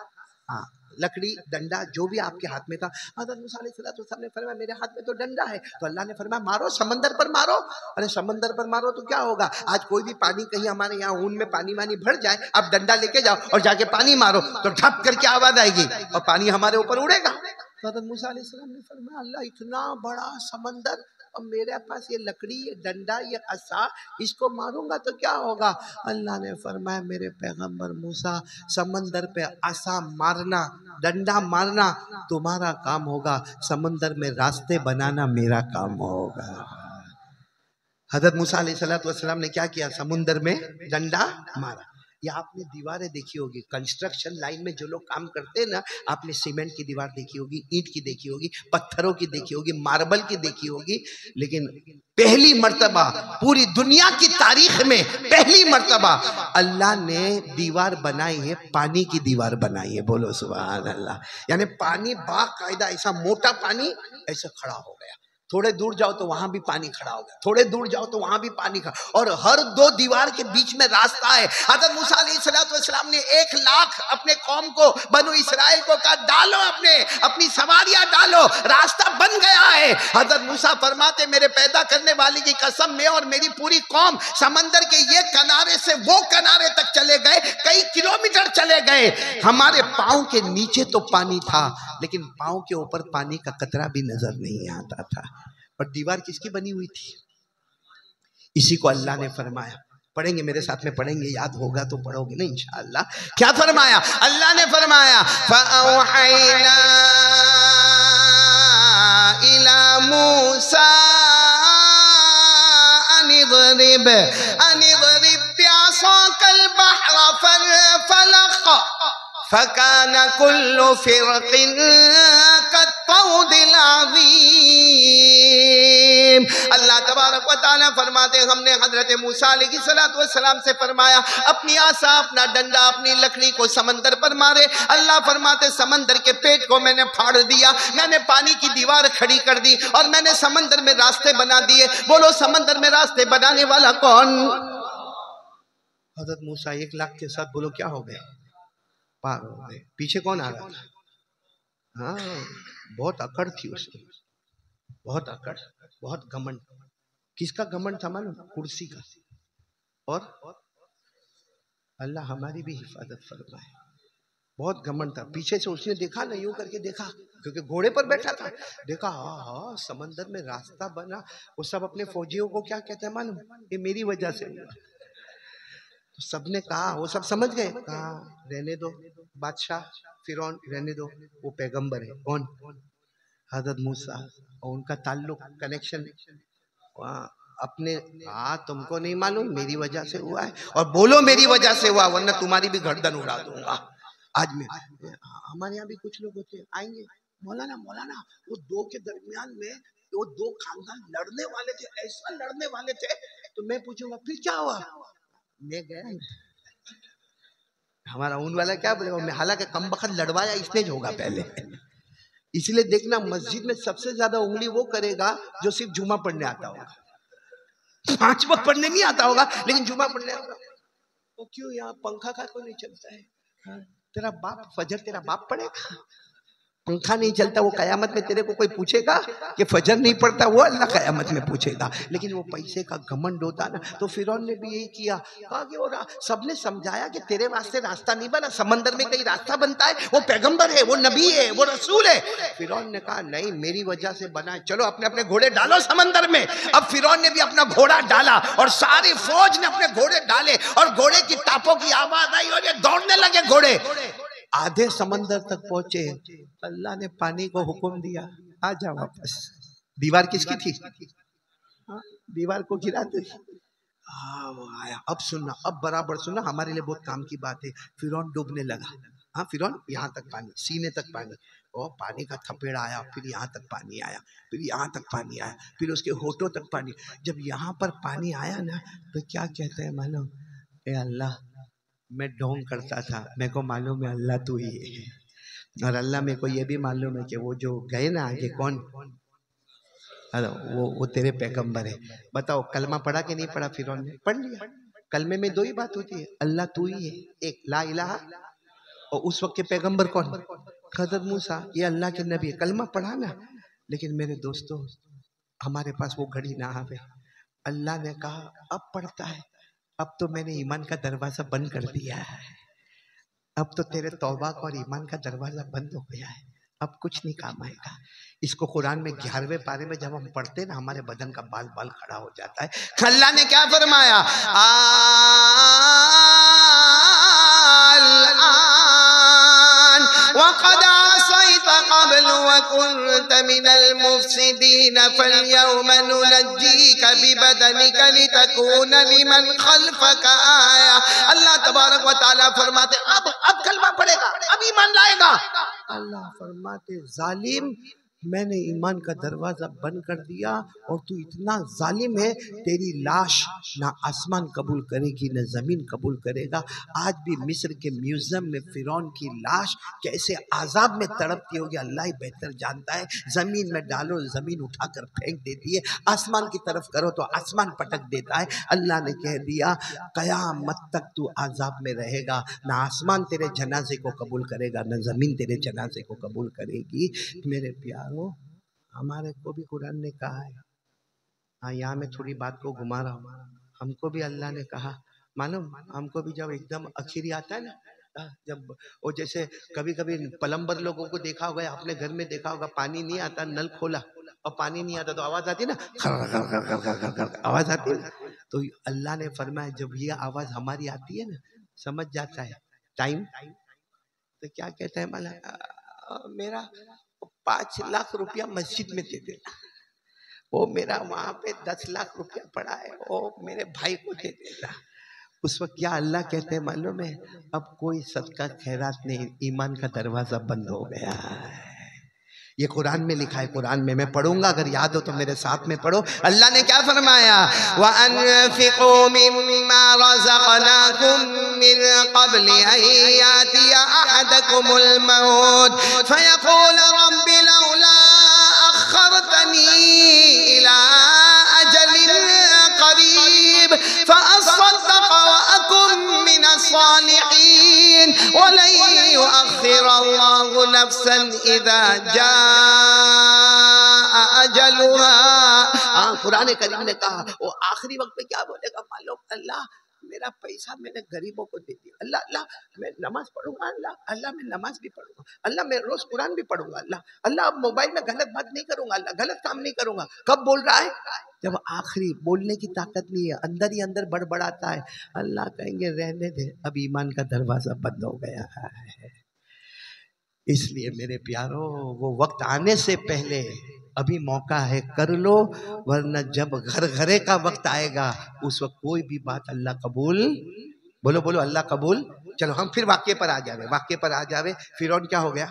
हाँ, लकड़ी डंडा जो भी आपके हाथ में था। हज़रत मूसा अलैहिस्सलाम ने फरमाया मेरे हाथ में तो डंडा है। तो अल्लाह ने फरमाया मारो, समंदर पर मारो। अरे समंदर पर मारो तो क्या होगा? आज कोई भी पानी, कहीं हमारे यहाँ ऊन में पानी वानी भर जाए, आप डंडा लेके जाओ और जाके पानी मारो तो ठप करके आवाज आएगी और पानी हमारे ऊपर उड़ेगा। तो हज़रत मूसा अलैहिस्सलाम ने फरमाया अल्लाह इतना बड़ा समंदर और मेरे पास ये लकड़ी, ये डंडा, ये असा, इसको मारूंगा तो क्या होगा? अल्लाह ने फरमाया मेरे पैगंबर मूसा, समंदर पे असा मारना, डंडा मारना तुम्हारा काम होगा, समंदर में रास्ते बनाना मेरा काम होगा। हजरत मूसा अलैहिस्सलाम ने क्या किया? समुंदर में डंडा मारा। या आपने दीवारें देखी होगी, कंस्ट्रक्शन लाइन में जो लोग काम करते हैं ना, आपने सीमेंट की दीवार देखी होगी, ईंट की देखी होगी, पत्थरों की देखी होगी, मार्बल की देखी होगी, लेकिन पहली मर्तबा पूरी दुनिया की तारीख में पहली मर्तबा अल्लाह ने दीवार बनाई है, पानी की दीवार बनाई है। बोलो सुभान अल्लाह। यानी पानी बाकायदा ऐसा मोटा पानी ऐसे खड़ा हो गया, थोड़े दूर जाओ तो वहां भी पानी खड़ा हो गया, थोड़े दूर जाओ तो वहां भी पानी खड़ा, और हर 2 दीवार के बीच में रास्ता है। हज़रत मूसा अलैहिस्सलाम ने 1 लाख अपने कौम को, बनु इस्राइल को कहा डालो, अपनी सवारियां डालो, रास्ता बन गया है। हज़रत मूसा फरमाते मेरे पैदा करने वाले की कसम, में और मेरी पूरी कौम समंदर के ये किनारे से वो किनारे तक चले गए, कई किलोमीटर चले गए, हमारे पांव के नीचे तो पानी था लेकिन पांव के ऊपर पानी का कतरा भी नजर नहीं आता था। और दीवार किसकी बनी हुई थी? इसी को अल्लाह ने फरमाया, पढ़ेंगे मेरे साथ में, पढ़ेंगे, याद होगा तो पढ़ोगे ना इंशाअल्लाह। क्या फरमाया? अल्लाह ने फरमाया फ़अौहैना इला मूसा अनिज़रिब बिअसाकल बहर फलक़ फकान कुल्लु फिरक़िन कत्तौदिल अज़ीम। अल्लाह तबारक व तआला फरमाते हमने हजरत मूसा अलैहिस्सलाम से फरमाया अपनी आसा, अपना डंडा, अपनी लकड़ी को समंदर पर मारे। अल्लाह फरमाते समंदर के पेट को मैंने फाड़ दिया, मैंने पानी की दीवार खड़ी कर दी और मैंने समंदर में रास्ते बना दिए। बोलो समंदर में रास्ते बनाने वाला कौन? हजरत मूसा 1 लाख के साथ बोलो क्या हो गए? पार हो गए। पीछे कौन आ रहा था? हाँ, बहुत अकड़ थी उसमें, बहुत अकड़, बहुत घमंड। किसका घमंड था मालूम? कुर्सी का। और अल्लाह हमारी भी हिफाजत फरमाए। बहुत घमंड था। पीछे से उसने देखा ना, यूं करके देखा, क्योंकि घोड़े पर बैठा था, देखा हाँ हाँ समंदर में रास्ता बना। वो सब अपने फौजियों को क्या कहते हैं मालूम? ये मेरी वजह से हुआ। तो सबने कहा, वो सब समझ गए, कहा रहने दो बादशाह फिरौन, रहने दो, वो पैगंबर है। कौन? हजरत मूसा। और उनका ताल्लुक कनेक्शन वहाँ अपने, हाँ तुमको नहीं मालूम, मेरी वजह से हुआ है, और बोलो मेरी वजह से हुआ, वरना तुम्हारी भी गर्दन उड़ा दूंगा। आज में हमारे यहाँ भी कुछ लोग होते हैं, आएंगे, मौलाना मौलाना वो दो के दरमियान में वो दो खानदान लड़ने वाले थे, ऐसा लड़ने वाले थे, तो मैं पूछूंगा फिर क्या हुआ? मैं गया, हमारा ऊन वाला क्या बोलेगा, हालांकि कम बखत लड़वाया इसने जो होगा पहले। इसलिए देखना, मस्जिद में सबसे ज्यादा उंगली वो करेगा जो सिर्फ जुमा पढ़ने आता होगा। 5 वक्त पढ़ने नहीं आता होगा, लेकिन जुमा पढ़ने आता होगा। वो क्यों? यहाँ पंखा का क्यों नहीं चलता है? तेरा बाप फजर, तेरा बाप पढ़ेगा? पंखा नहीं चलता, वो कयामत में तेरे को कोई पूछेगा कि फजर नहीं पड़ता? वो अल्लाह कयामत में पूछेगा। लेकिन वो पैसे का घमंड होता ना, तो फिरौन ने भी यही किया, कहा कि वो सबने समझाया कि तेरे वास्ते रास्ता नहीं बना, समंदर में कहीं रास्ता बनता है? वो पैगंबर है, वो नबी है, वो रसूल है। फिरौन ने कहा नहीं, मेरी वजह से बना है, चलो अपने अपने घोड़े डालो समंदर में। अब फिरौन ने भी अपना घोड़ा डाला और सारी फौज ने अपने घोड़े डाले, और घोड़े की टापों की आवाज आई और ये दौड़ने लगे घोड़े। आधे समंदर तक पहुंचे, अल्लाह ने पानी को हुक्म दिया, आ जा वापस। दीवार किसकी थी? दीवार को गिरा दे। वो आया। अब सुनना, अब बराबर सुनना, हमारे लिए बहुत काम की बात है। फिरौन डूबने लगा। हाँ फिरौन, यहाँ तक पानी, सीने तक पानी, और पानी का थपेड़ आया, फिर यहाँ तक पानी आया, फिर यहाँ तक पानी आया, फिर उसके होठों तक पानी। जब यहाँ पर पानी आया ना, तो क्या कहते हैं मालूम? ए अल्लाह, मैं ढोंग करता था, मेरे को मालूम है अल्लाह तू ही है, और अल्लाह मेरे को ये भी मालूम है कि वो जो गए ना आगे, कौन? अरे वो तेरे पैगंबर है। बताओ कलमा पढ़ा कि नहीं पढ़ा? फिरौन ने पढ़ लिया। कलमे में 2 ही बात होती है, अल्लाह तू ही है, एक ला इलाहा, और उस वक्त के पैगंबर कौन? हज़रत मूसा। ये अल्लाह के नबी, कलमा पढ़ा ना। लेकिन मेरे दोस्तों, हमारे पास वो घड़ी ना आवे। अल्लाह ने कहा अब पढ़ता है, अब तो मैंने ईमान का दरवाजा बंद कर दिया है, अब तो तेरे तौबा का और ईमान का दरवाजा बंद हो गया है, अब कुछ नहीं काम आएगा। इसको कुरान में 11वें पारे में जब हम पढ़ते ना, हमारे बदन का बाल बाल खड़ा हो जाता है। अल्लाह ने क्या फरमाया? वक़द असैत क़ब्ल वकुन्त मिनल मुफ़्सिदीन फ़ल्यौम नुनज्जीक बिबदनिक लितकून लिमन ख़ल्फ़क आया। अल्लाह तबारक व तआला फरमाते अब कलमा पढ़ेगा, अब ईमान लाएगा। अल्लाह फरमाते जालिम, मैंने ईमान का दरवाजा बंद कर दिया, और तू इतना जालिम है, तेरी लाश ना आसमान कबूल करेगी ना जमीन कबूल करेगा। आज भी मिस्र के म्यूजियम में फिरौन की लाश कैसे आजाब में तड़पती होगी, अल्लाह ही बेहतर जानता है। जमीन में डालो, जमीन उठाकर फेंक देती है, आसमान की तरफ करो तो आसमान पटक देता है। अल्लाह ने कह दिया कयामत तक तू आजाब में रहेगा, ना आसमान तेरे जनाजे को कबूल करेगा ना जमीन तेरे जनाजे को कबूल करेगी। मेरे प्यारो, हमारे को भी कुरान ने कहा है, हाँ यहाँ मैं थोड़ी बात को घुमा रहा हूँ, हमको भी अल्लाह ने कहा, मालूम हमको भी जब एकदम आखिरी आता है ना, जब वो जैसे कभी कभी प्लम्बर लोगों को देखा होगा, अपने घर में देखा होगा, पानी नहीं आता, नल खोला और पानी नहीं आता तो आवाज आती है ना, आवाज आती है। तो अल्लाह ने फरमाया जब ये आवाज हमारी आती है ना, समझ जाता है टाइम, तो क्या कहता है माला, मेरा 5 लाख रुपया मस्जिद में दे देना, वो मेरा वहां पे 10 लाख रुपया पड़ा है, वो मेरे भाई को दे देना। उस वक्त क्या अल्लाह कहते हैं मालूम है? अब कोई सदका खैरात नहीं, ईमान का दरवाजा बंद हो गया है। ये कुरान में लिखा है, कुरान में मैं पढ़ूंगा, अगर याद हो तो मेरे साथ में पढ़ो। अल्लाह ने क्या फरमाया? व अनफिकू मिम्मा रज़क़नाकुम मिन क़ब्लि अन यातिया अहदकुमुल मौत फयक़ूल रब्बि लौला अख़्ख़रतनी इला अजलिन क़रीब फ़अस्सद्दक़ व अकुन मिनस सालिहीन वलन युअख़्ख़िरल्लाहु नफ़्सन इज़ा जाअ अजलुहा। कुरान करीम ने कहा वो आखिरी वक्त में क्या बोलेगा मालूम? अल्लाह मेरा पैसा मैंने गरीबों को दे दिया, अल्लाह अल्लाह मैं नमाज पढ़ूंगा, अल्लाह अल्लाह मैं नमाज भी पढ़ूंगा, अल्लाह मैं रोज कुरान भी पढ़ूंगा, अल्लाह अल्लाह अब मोबाइल में गलत बात नहीं करूंगा, अल्लाह गलत काम नहीं करूंगा। कब बोल रहा है? जब आखिरी बोलने की ताकत नहीं है, अंदर ही अंदर बड़बड़ाता है। अल्लाह कहेंगे रहने दे, अब ईमान का दरवाजा बंद हो गया है। इसलिए मेरे प्यारो, वो वक्त आने से पहले अभी मौका है, कर लो, वरना जब घर घरे का वक्त आएगा उस वक्त कोई भी बात अल्लाह कबूल, बोलो बोलो अल्लाह कबूल। चलो हम फिर वाक्य पर आ जावे, वाक्य पर आ जावे। फिरौन क्या हो गया?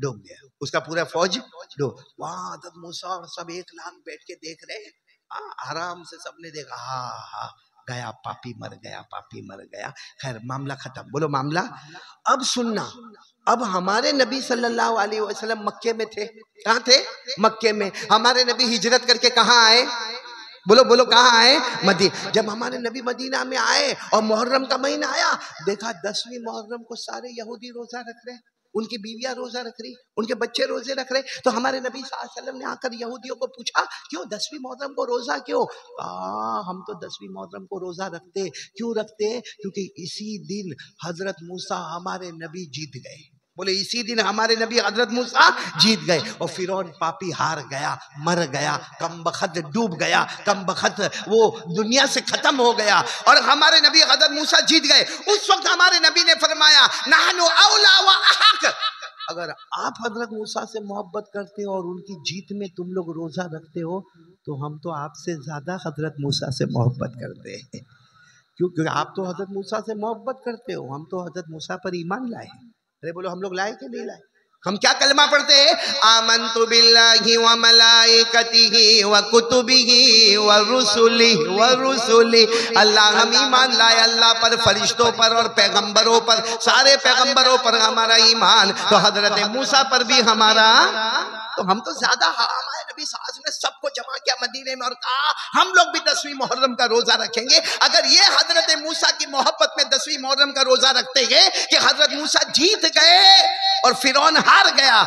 डूब गया, उसका पूरा फौज डूब। वहां हज़रत मूसा और सब 1 लाख बैठ के देख रहे हैं, आराम से सबने देखा, हाँ गया पापी मर गया, पापी मर गया। खैर मामला खत्म, बोलो मामला। अब सुनना, अब हमारे नबी सल्लल्लाहु अलैहि वसल्लम मक्के में थे। कहाँ थे? मक्के में। हमारे नबी हिजरत करके कहाँ आए? बोलो बोलो कहाँ आए? मदीना। जब हमारे नबी मदीना में आए और मुहर्रम का महीना आया, देखा 10वीं मुहर्रम को सारे यहूदी रोजा रख रहे, उनकी बीवियां रोजा रख रही, उनके बच्चे रोजे रख रहे। तो हमारे नबी सल्लल्लाहु अलैहि वसल्लम ने आकर यहूदियों को पूछा, क्यों 10वीं मुहर्रम को रोजा क्यों? हम तो 10वीं मुहर्रम को रोजा रखते। क्यों रखते? क्योंकि इसी दिन हजरत मूसा हमारे नबी जीत गए। बोले इसी दिन हमारे नबी हजरत मूसा जीत गए और फिरौन पापी हार गया, मर गया, कमबख्त डूब गया, कमबख्त वो दुनिया से खत्म हो गया और हमारे नबी हजरत मूसा जीत गए। उस वक्त हमारे नबी ने फरमाया, नहनु औला व अहक, अगर आप हजरत मूसा से मोहब्बत करते हो और उनकी जीत में तुम लोग रोजा रखते हो, तो हम तो आपसे ज्यादा हजरत मूसा से मोहब्बत करते हैं। क्योंकि आप तो हजरत मूसा से मोहब्बत करते हो, हम तो हजरत मूसा पर ईमान लाए। अरे बोलो हम लोग लाए कि नहीं लाए? हम क्या कलमा पढ़ते हैं? आमन्तु बिल्लाहि व मलाइकतिहि व कुतुबिहि व रुसुली। अल्लाह हम ईमान लाए अल्लाह पर, फरिश्तों पर और पैगंबरों पर, सारे पैगंबरों पर हमारा ईमान। तो हजरत मूसा पर भी हमारा, तो हम तो ज्यादा, हमारे नबी साहब ने सबको जमा किया मदीने में और कहा हम लोग भी 10वीं मुहर्रम का रोजा रखेंगे। अगर ये हजरत मूसा की मोहब्बत में 10वीं मुहर्रम का रोजा रखते हैं कि हजरत मूसा जीत गए और फिरौन हार गया,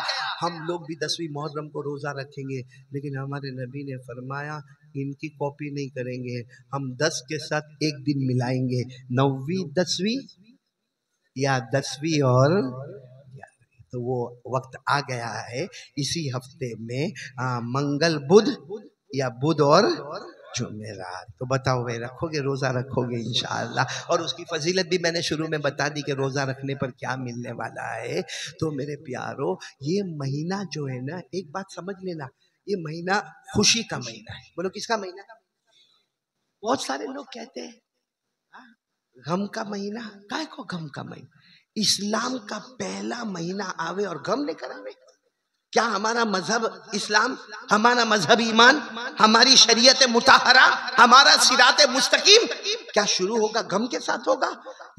हम लोग भी 10वीं मुहर्रम को रोजा रखेंगे। लेकिन हमारे नबी ने फरमाया इनकी कॉपी नहीं करेंगे, हम 10 के साथ एक दिन मिलाएंगे, 9वीं 10वीं या 10वीं और। तो वो वक्त आ गया है इसी हफ्ते में, मंगल बुध या बुध और जुमेरात। तो बताओ भाई रखोगे, रोजा रखोगे इंशाअल्लाह? और उसकी फजीलत भी मैंने शुरू में बता दी कि रोजा रखने पर क्या मिलने वाला है। तो मेरे प्यारो, ये महीना जो है ना, एक बात समझ लेना, ये महीना खुशी का महीना है। बोलो किसका महीना? बहुत सारे लोग कहते हैं गम का महीना। काय को गम का महीना? इस्लाम का पहला महीना आवे और गम लेकर आवे? क्या हमारा मजहब इस्लाम, हमारा मजहब ईमान, हमारी शरीयत मुताहरा, हमारा सिरात मुस्तकीम क्या शुरू होगा गम के साथ होगा?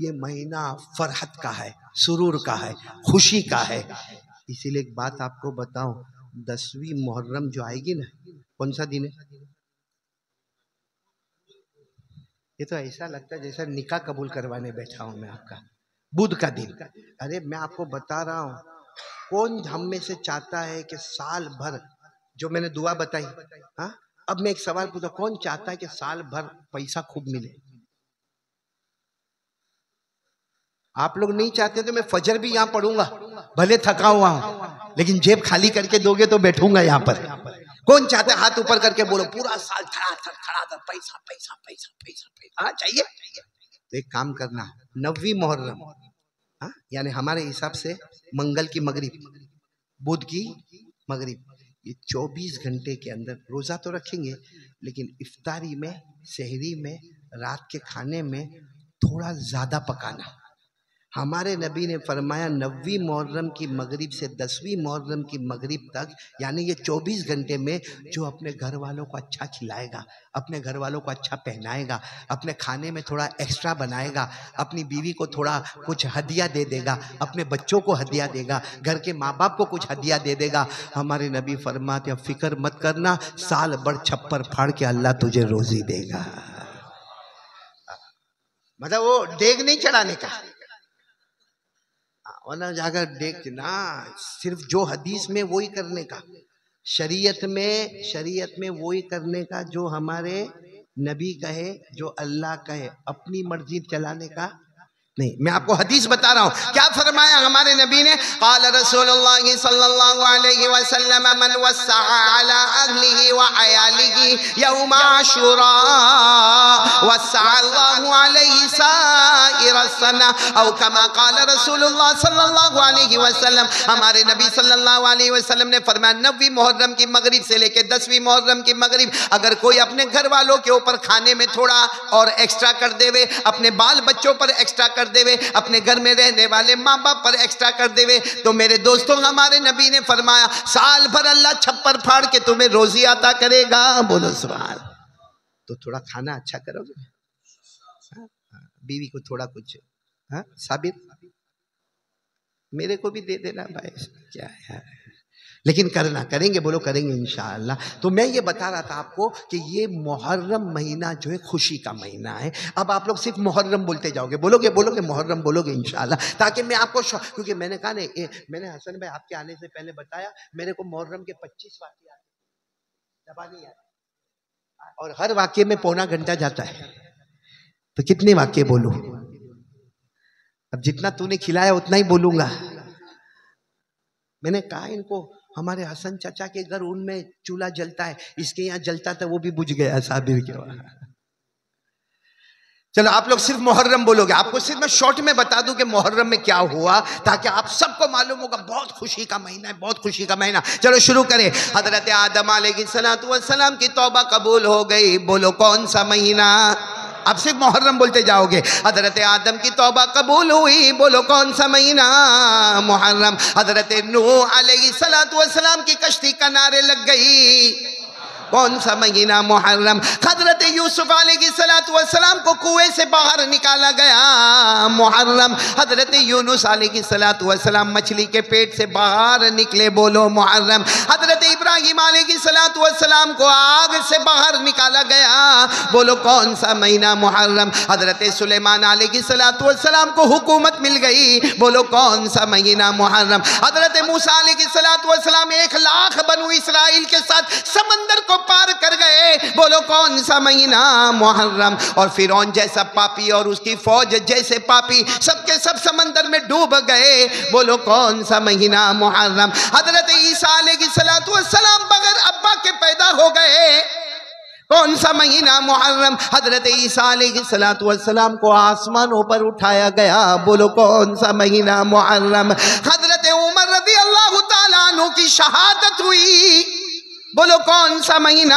ये महीना फरहत का है, सुरूर का है, खुशी का है। इसीलिए एक बात आपको बताऊं, 10वीं मुहर्रम जो आएगी ना, कौन सा दिन है? ये तो ऐसा लगता है जैसा निकाह कबूल करवाने बैठा हूं मैं आपका, बुध का दिन। अरे मैं आपको बता रहा हूं, कौन हम में से चाहता है कि साल भर, जो मैंने दुआ बताई, हाँ, अब मैं एक सवाल पूछा, कौन चाहता है कि साल भर पैसा खूब मिले? आप लोग नहीं चाहते तो मैं फजर भी यहाँ पढ़ूंगा, भले थका हुआ हूं, लेकिन जेब खाली करके दोगे तो बैठूंगा यहाँ पर। कौन चाहता है? हाथ ऊपर करके बोलो, पूरा साल धड़ाधड़ पैसा पैसा पैसा पैसा पैसा। हाँ चाहिए? तो एक काम करना, 9वीं मुहर्रम, हाँ, यानी हमारे हिसाब से मंगल की मगरिब, बुध की मगरिब, ये 24 घंटे के अंदर रोजा तो रखेंगे, लेकिन इफ्तारी में, सहरी में, रात के खाने में थोड़ा ज्यादा पकाना। हमारे नबी ने फरमाया 9वीं मुहर्रम की मगरिब से 10वीं मुहर्रम की मगरिब तक, यानी ये 24 घंटे में जो अपने घर वालों को अच्छा खिलाएगा, अपने घर वालों को अच्छा पहनाएगा, अपने खाने में थोड़ा एक्स्ट्रा बनाएगा, अपनी बीवी को थोड़ा कुछ हदिया दे देगा, अपने बच्चों को हदिया देगा, घर के माँ बाप को कुछ हदिया दे देगा, हमारे नबी फरमाते फिक्र मत करना, साल भर छप्पर फाड़ के अल्लाह तुझे रोजी देगा। मतलब वो देग नहीं चढ़ाने का, वरना जाकर देख ना, सिर्फ जो हदीस में वही करने का, शरीयत में वही करने का जो हमारे नबी कहे जो अल्लाह कहे, अपनी मर्जी चलाने का नहीं। मैं आपको हदीस बता रहा हूं, क्या फरमाया हमारे नबी ने, क़ाल रसूलुल्लाह सल्लल्लाहु अलैहि वसल्लम मन वस्सअ अला अहलिही व अयालिही यौम आशूरा वस्सअ अल्लाहु अलैहि साइर सना औ कमा क़ाल रसूलुल्लाह सल्लल्लाहु अलैहि वसल्लम। हमारे नबी सल्लल्लाहु अलैहि वसल्लम ने फरमाया 9वीं मुहर्रम की मगरिब से लेकर 10वीं मुहर्रम की मगरिब अगर कोई अपने घर वालों के ऊपर खाने में थोड़ा और एक्स्ट्रा कर देवे, अपने बाल बच्चों पर एक्स्ट्रा कर देवे, अपने घर में रहने वाले माँ बाप पर एक्स्ट्रा कर देवे, तो मेरे दोस्तों हमारे नबी ने फरमाया साल भर अल्लाह छप्पर फाड़ के तुम्हें रोजी अता करेगा। बोलो सुभान। तो थोड़ा खाना अच्छा करोगे, बीवी को थोड़ा कुछ साबिर मेरे को भी दे देना भाई, क्या है, लेकिन करना, करेंगे, बोलो करेंगे इंशाअल्लाह। तो मैं ये बता रहा था आपको कि ये मुहर्रम महीना जो है खुशी का महीना है। अब आप लोग सिर्फ मुहर्रम बोलते जाओगे, बोलोगे मुहर्रम बोलोगे इंशाअल्लाह, ताकि मैं आपको क्योंकि मैंने कहा ना, मैंने हसन भाई आपके आने से पहले बताया, मेरे को मुहर्रम के 25 वाक़े आते, दबा नहीं आते, और हर वाक्य में पौना घंटा जाता है, तो कितने वाक्य बोलूं? अब जितना तूने खिलाया उतना ही बोलूंगा। मैंने कहा इनको, हमारे हसन चाचा के घर उनमें चूल्हा जलता है, इसके यहाँ जलता था, वो भी बुझ गया साबिर के वहां। चलो आप लोग सिर्फ मुहर्रम बोलोगे, आपको सिर्फ मैं शॉर्ट में बता दूं कि मुहर्रम में क्या हुआ, ताकि आप सबको मालूम होगा बहुत खुशी का महीना है, बहुत खुशी का महीना। चलो शुरू करें। हजरत आदम अलैहिस्सलातु वस्सलाम की तौबा कबूल हो गई, बोलो कौन सा महीना? अब सिर्फ मुहर्रम बोलते जाओगे। हजरत आदम की तौबा कबूल हुई, बोलो कौन सा महीना? मुहर्रम। हजरत नूह अलैहिस्सलातु वस्सलाम की कश्ती किनारे लग गई, कौन सा महीना? मुहर्रम। हजरत यूसुफ अलैहिस्सलातु वस्सलाम को कुएं से बाहर निकाला गया, मुहर्रम। हजरत यूनुस अलैहिस्सलातु वस्सलाम मछली के पेट से बाहर निकले, बोलो मुहर्रम। हजरत इब्राहिम अलैहिस्सलातु वस्सलाम को आग से बाहर निकाला गया, बोलो कौन सा महीना? मुहर्रम। हजरत सुलेमान अलैहिस्सलातु वस्सलाम को हुकूमत मिल गई, बोलो कौन सा महीना? मुहर्रम। हजरत मूसा अलैहिस्सलातु वस्सलाम 1 लाख बनु इस्राइल के साथ समंदर को पार कर गए, बोलो कौन सा महीना? मुहर्रम। और फिरौन जैसा पापी और उसकी फौज जैसे पापी सबके सब समंदर में डूब गए, बोलो कौन सा महीना? मुहर्रम। हजरत ईसा अलैहिस्सलातु वस्सलाम बगैर अब्बा के पैदा हो गए, कौन सा महीना? मुहर्रम। हजरत ईसा अलैहिस्सलातु वस्सलाम को आसमानों पर उठाया गया, बोलो कौन सा महीना? मुहर्रम। हजरत उमर रज़ी अल्लाह तआला अन्हु की शहादत हुई, बोलो कौन सा महीना?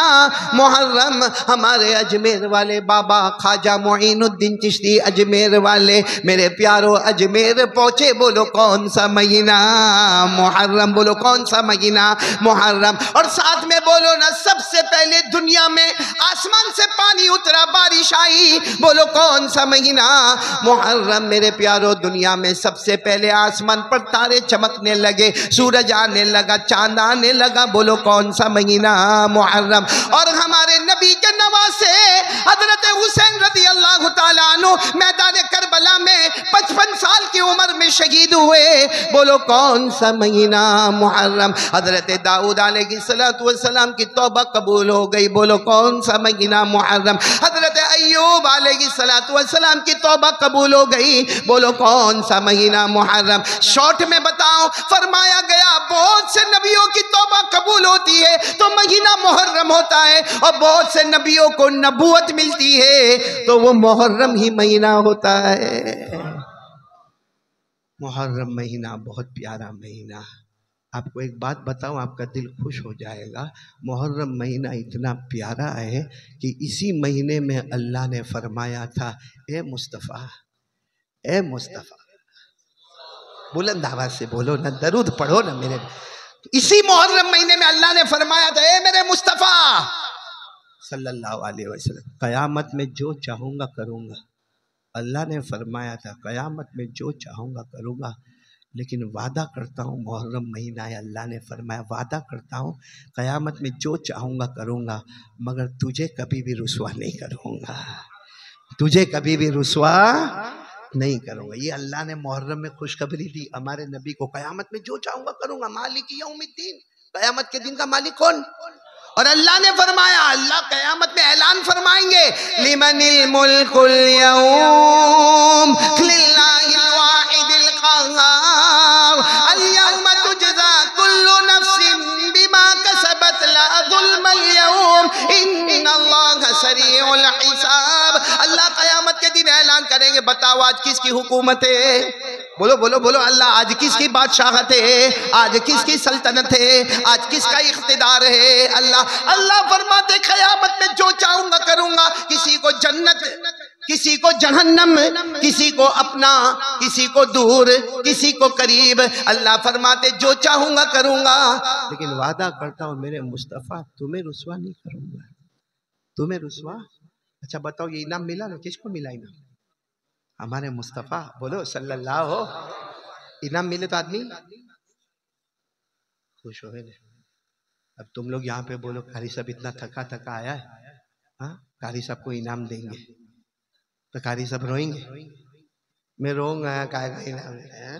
मुहर्रम। हमारे अजमेर वाले बाबा ख्वाजा मोइनुद्दीन चिश्ती अजमेर वाले मेरे प्यारो अजमेर पहुंचे, बोलो कौन सा महीना? मुहर्रम। बोलो कौन सा महीना? मुहर्रम। और साथ में बोलो ना, सबसे पहले दुनिया में आसमान से पानी उतरा, बारिश आई, बोलो कौन सा महीना? मुहर्रम। मेरे प्यारो दुनिया में सबसे पहले आसमान पर तारे चमकने लगे, सूरज आने लगा, चांद आने लगा, बोलो कौन सा महीना? मुहर्रम। और हमारे नबी के नवासे हजरत हुसैन रज़ी अल्लाह तआला अन्हु मैदान करबला में 55 साल की उम्र में शहीद हुए, बोलो कौन सा महीना? मुहर्रम। हजरत दाऊद अलैहिस्सलातु वस्सलाम की तौबा कबूल हो गई, बोलो कौन सा महीना? मुहर्रम। हजरत अय्यूब अलैहिस्सलातु वस्सलाम की तौबा कबूल हो गई, बोलो कौन सा महीना? मुहर्रम। शॉर्ट में बताओ, फरमाया गया बहुत से नबियों की तौबा कबूल होती है तो महीना मुहर्रम होता है, और बहुत से नबियों को नबूवत मिलती है तो वो मुहर्रम ही महीना होता है। मुहर्रम महीना बहुत प्यारा महीना। आपको एक बात बताऊं, आपका दिल खुश हो जाएगा। मुहर्रम महीना इतना प्यारा है कि इसी महीने में अल्लाह ने फरमाया था, ए मुस्तफ़ा, ए मुस्तफ़ा, बुलंद आवाज से बोलो ना, दरूद पढ़ो ना मेरे। इसी मुहर्रम महीने में अल्लाह ने फरमाया था, ए मेरे मुस्तफ़ा सल्लल्लाहु अलैहि वसल्लम, कयामत में जो चाहूँगा करूँगा। अल्लाह ने फरमाया था, कयामत में जो चाहूँगा करूँगा, लेकिन वादा करता हूँ, मुहर्रम महीना है, अल्लाह ने फरमाया वादा करता हूँ कयामत में जो चाहूँगा करूँगा, मगर तुझे कभी भी रुसवा नहीं करूँगा, तुझे कभी भी रुसवा नहीं करूँगा। ये अल्लाह ने मुहर्रम में खुशखबरी दी हमारे नबी को, कयामत में जो चाहूँगा करूँगा, मालिक यौमिद्दीन, कयामत के दिन का मालिक कौन? और अल्लाह ने फरमाया, अल्लाह क़यामत में ऐलान फरमाएंगे, लिमनिल मुल्कुल यौम लिल्लाहिल वाहिदिल क़हार अल-यौमा तुजज़ा कुल्लु नफ्सिन बिमा कसबत ला ज़ुल्मल यौम इन्नल्लाहा सरीउल हिसाब। अल्लाह क़यामत के दिन ऐलान करेंगे, बताओ आज किसकी हुकूमत है? बोलो बोलो बोलो, अल्लाह आज किसकी बादशाहत है? आज किसकी सल्तनत है? आज किसका इख्तिदार है? अल्लाह फरमाते क़यामत में जो चाहूंगा करूंगा, किसी को जन्नत, किसी को जहन्नम, किसी को अपना, किसी को दूर, किसी को करीब। अल्लाह फरमाते जो चाहूंगा करूंगा, लेकिन वादा करता हूं मेरे मुस्तफ़ा तुम्हें रुसवा नहीं करूंगा। तुम्हें रुसवा? अच्छा बताओ, ये इनाम मिला ना, किसको मिला इनाम? हमारे मुस्तफ़ा, बोलो सल्लल्लाहु। इनाम मिले तो आदमी खुश हो गए। अब तुम लोग यहाँ पे बोलो कारी साहब इतना थका थका आया है, हाँ कारी साहब को इनाम देंगे, तो कारी साहब रोएंगे? मैं रोऊंगा, काय का इनाम है?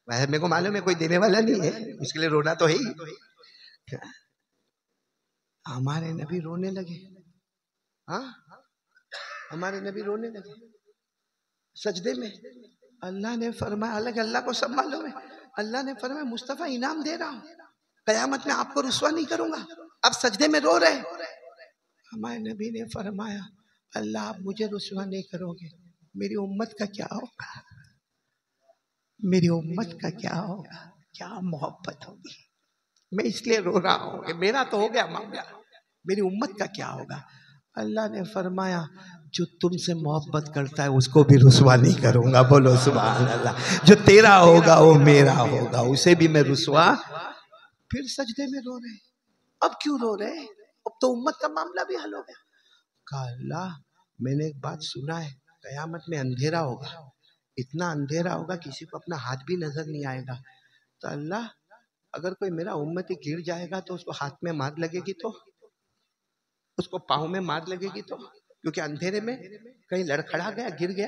वैसे मेरे को मालूम है कोई देने वाला नहीं है, इसके लिए रोना तो है ही। हमारे नबी रोने लगे, हाँ हमारे नबी रोने लगे सजदे में। अल्लाह ने फरमाया, अलग अल्लाह को सब मालूम है, अल्लाह ने फरमाया मुस्तफ़ा इनाम दे रहा हूँ, क़यामत में आपको रुसवा नहीं करूंगा। अब सजदे में रो रहे। हमारे नबी ने फरमाया, अल्लाह आप मुझे रुसवा नहीं करोगे, मेरी उम्मत का क्या होगा? मेरी उम्मत का क्या होगा? क्या मोहब्बत होगी? मैं इसलिए रो रहा हूँ कि मेरा तो हो गया मामला, मेरी उम्मत का क्या होगा? अल्लाह ने फरमाया, जो तुमसे मोहब्बत करता है उसको भी रुसवा नहीं करूंगा। बोलो सुभान अल्लाह। जो तेरा होगा वो मेरा होगा, उसे भी मैं रुसवा। फिर सजदे में रो रहे। अब क्यों रो रहे? अब तो उम्मत का मामला भी हल हो गया। कहा अल्लाह मैंने एक बात सुना है, क़यामत में अंधेरा होगा, इतना अंधेरा होगा किसी को अपना हाथ भी नजर नहीं आएगा। तो अल्लाह अगर कोई मेरा उम्मती गिर जाएगा तो उसको हाथ में मार लगेगी, तो उसको पाँव में मार लगेगी, तो क्योंकि अंधेरे में कहीं लड़खड़ा गया, गिर गया।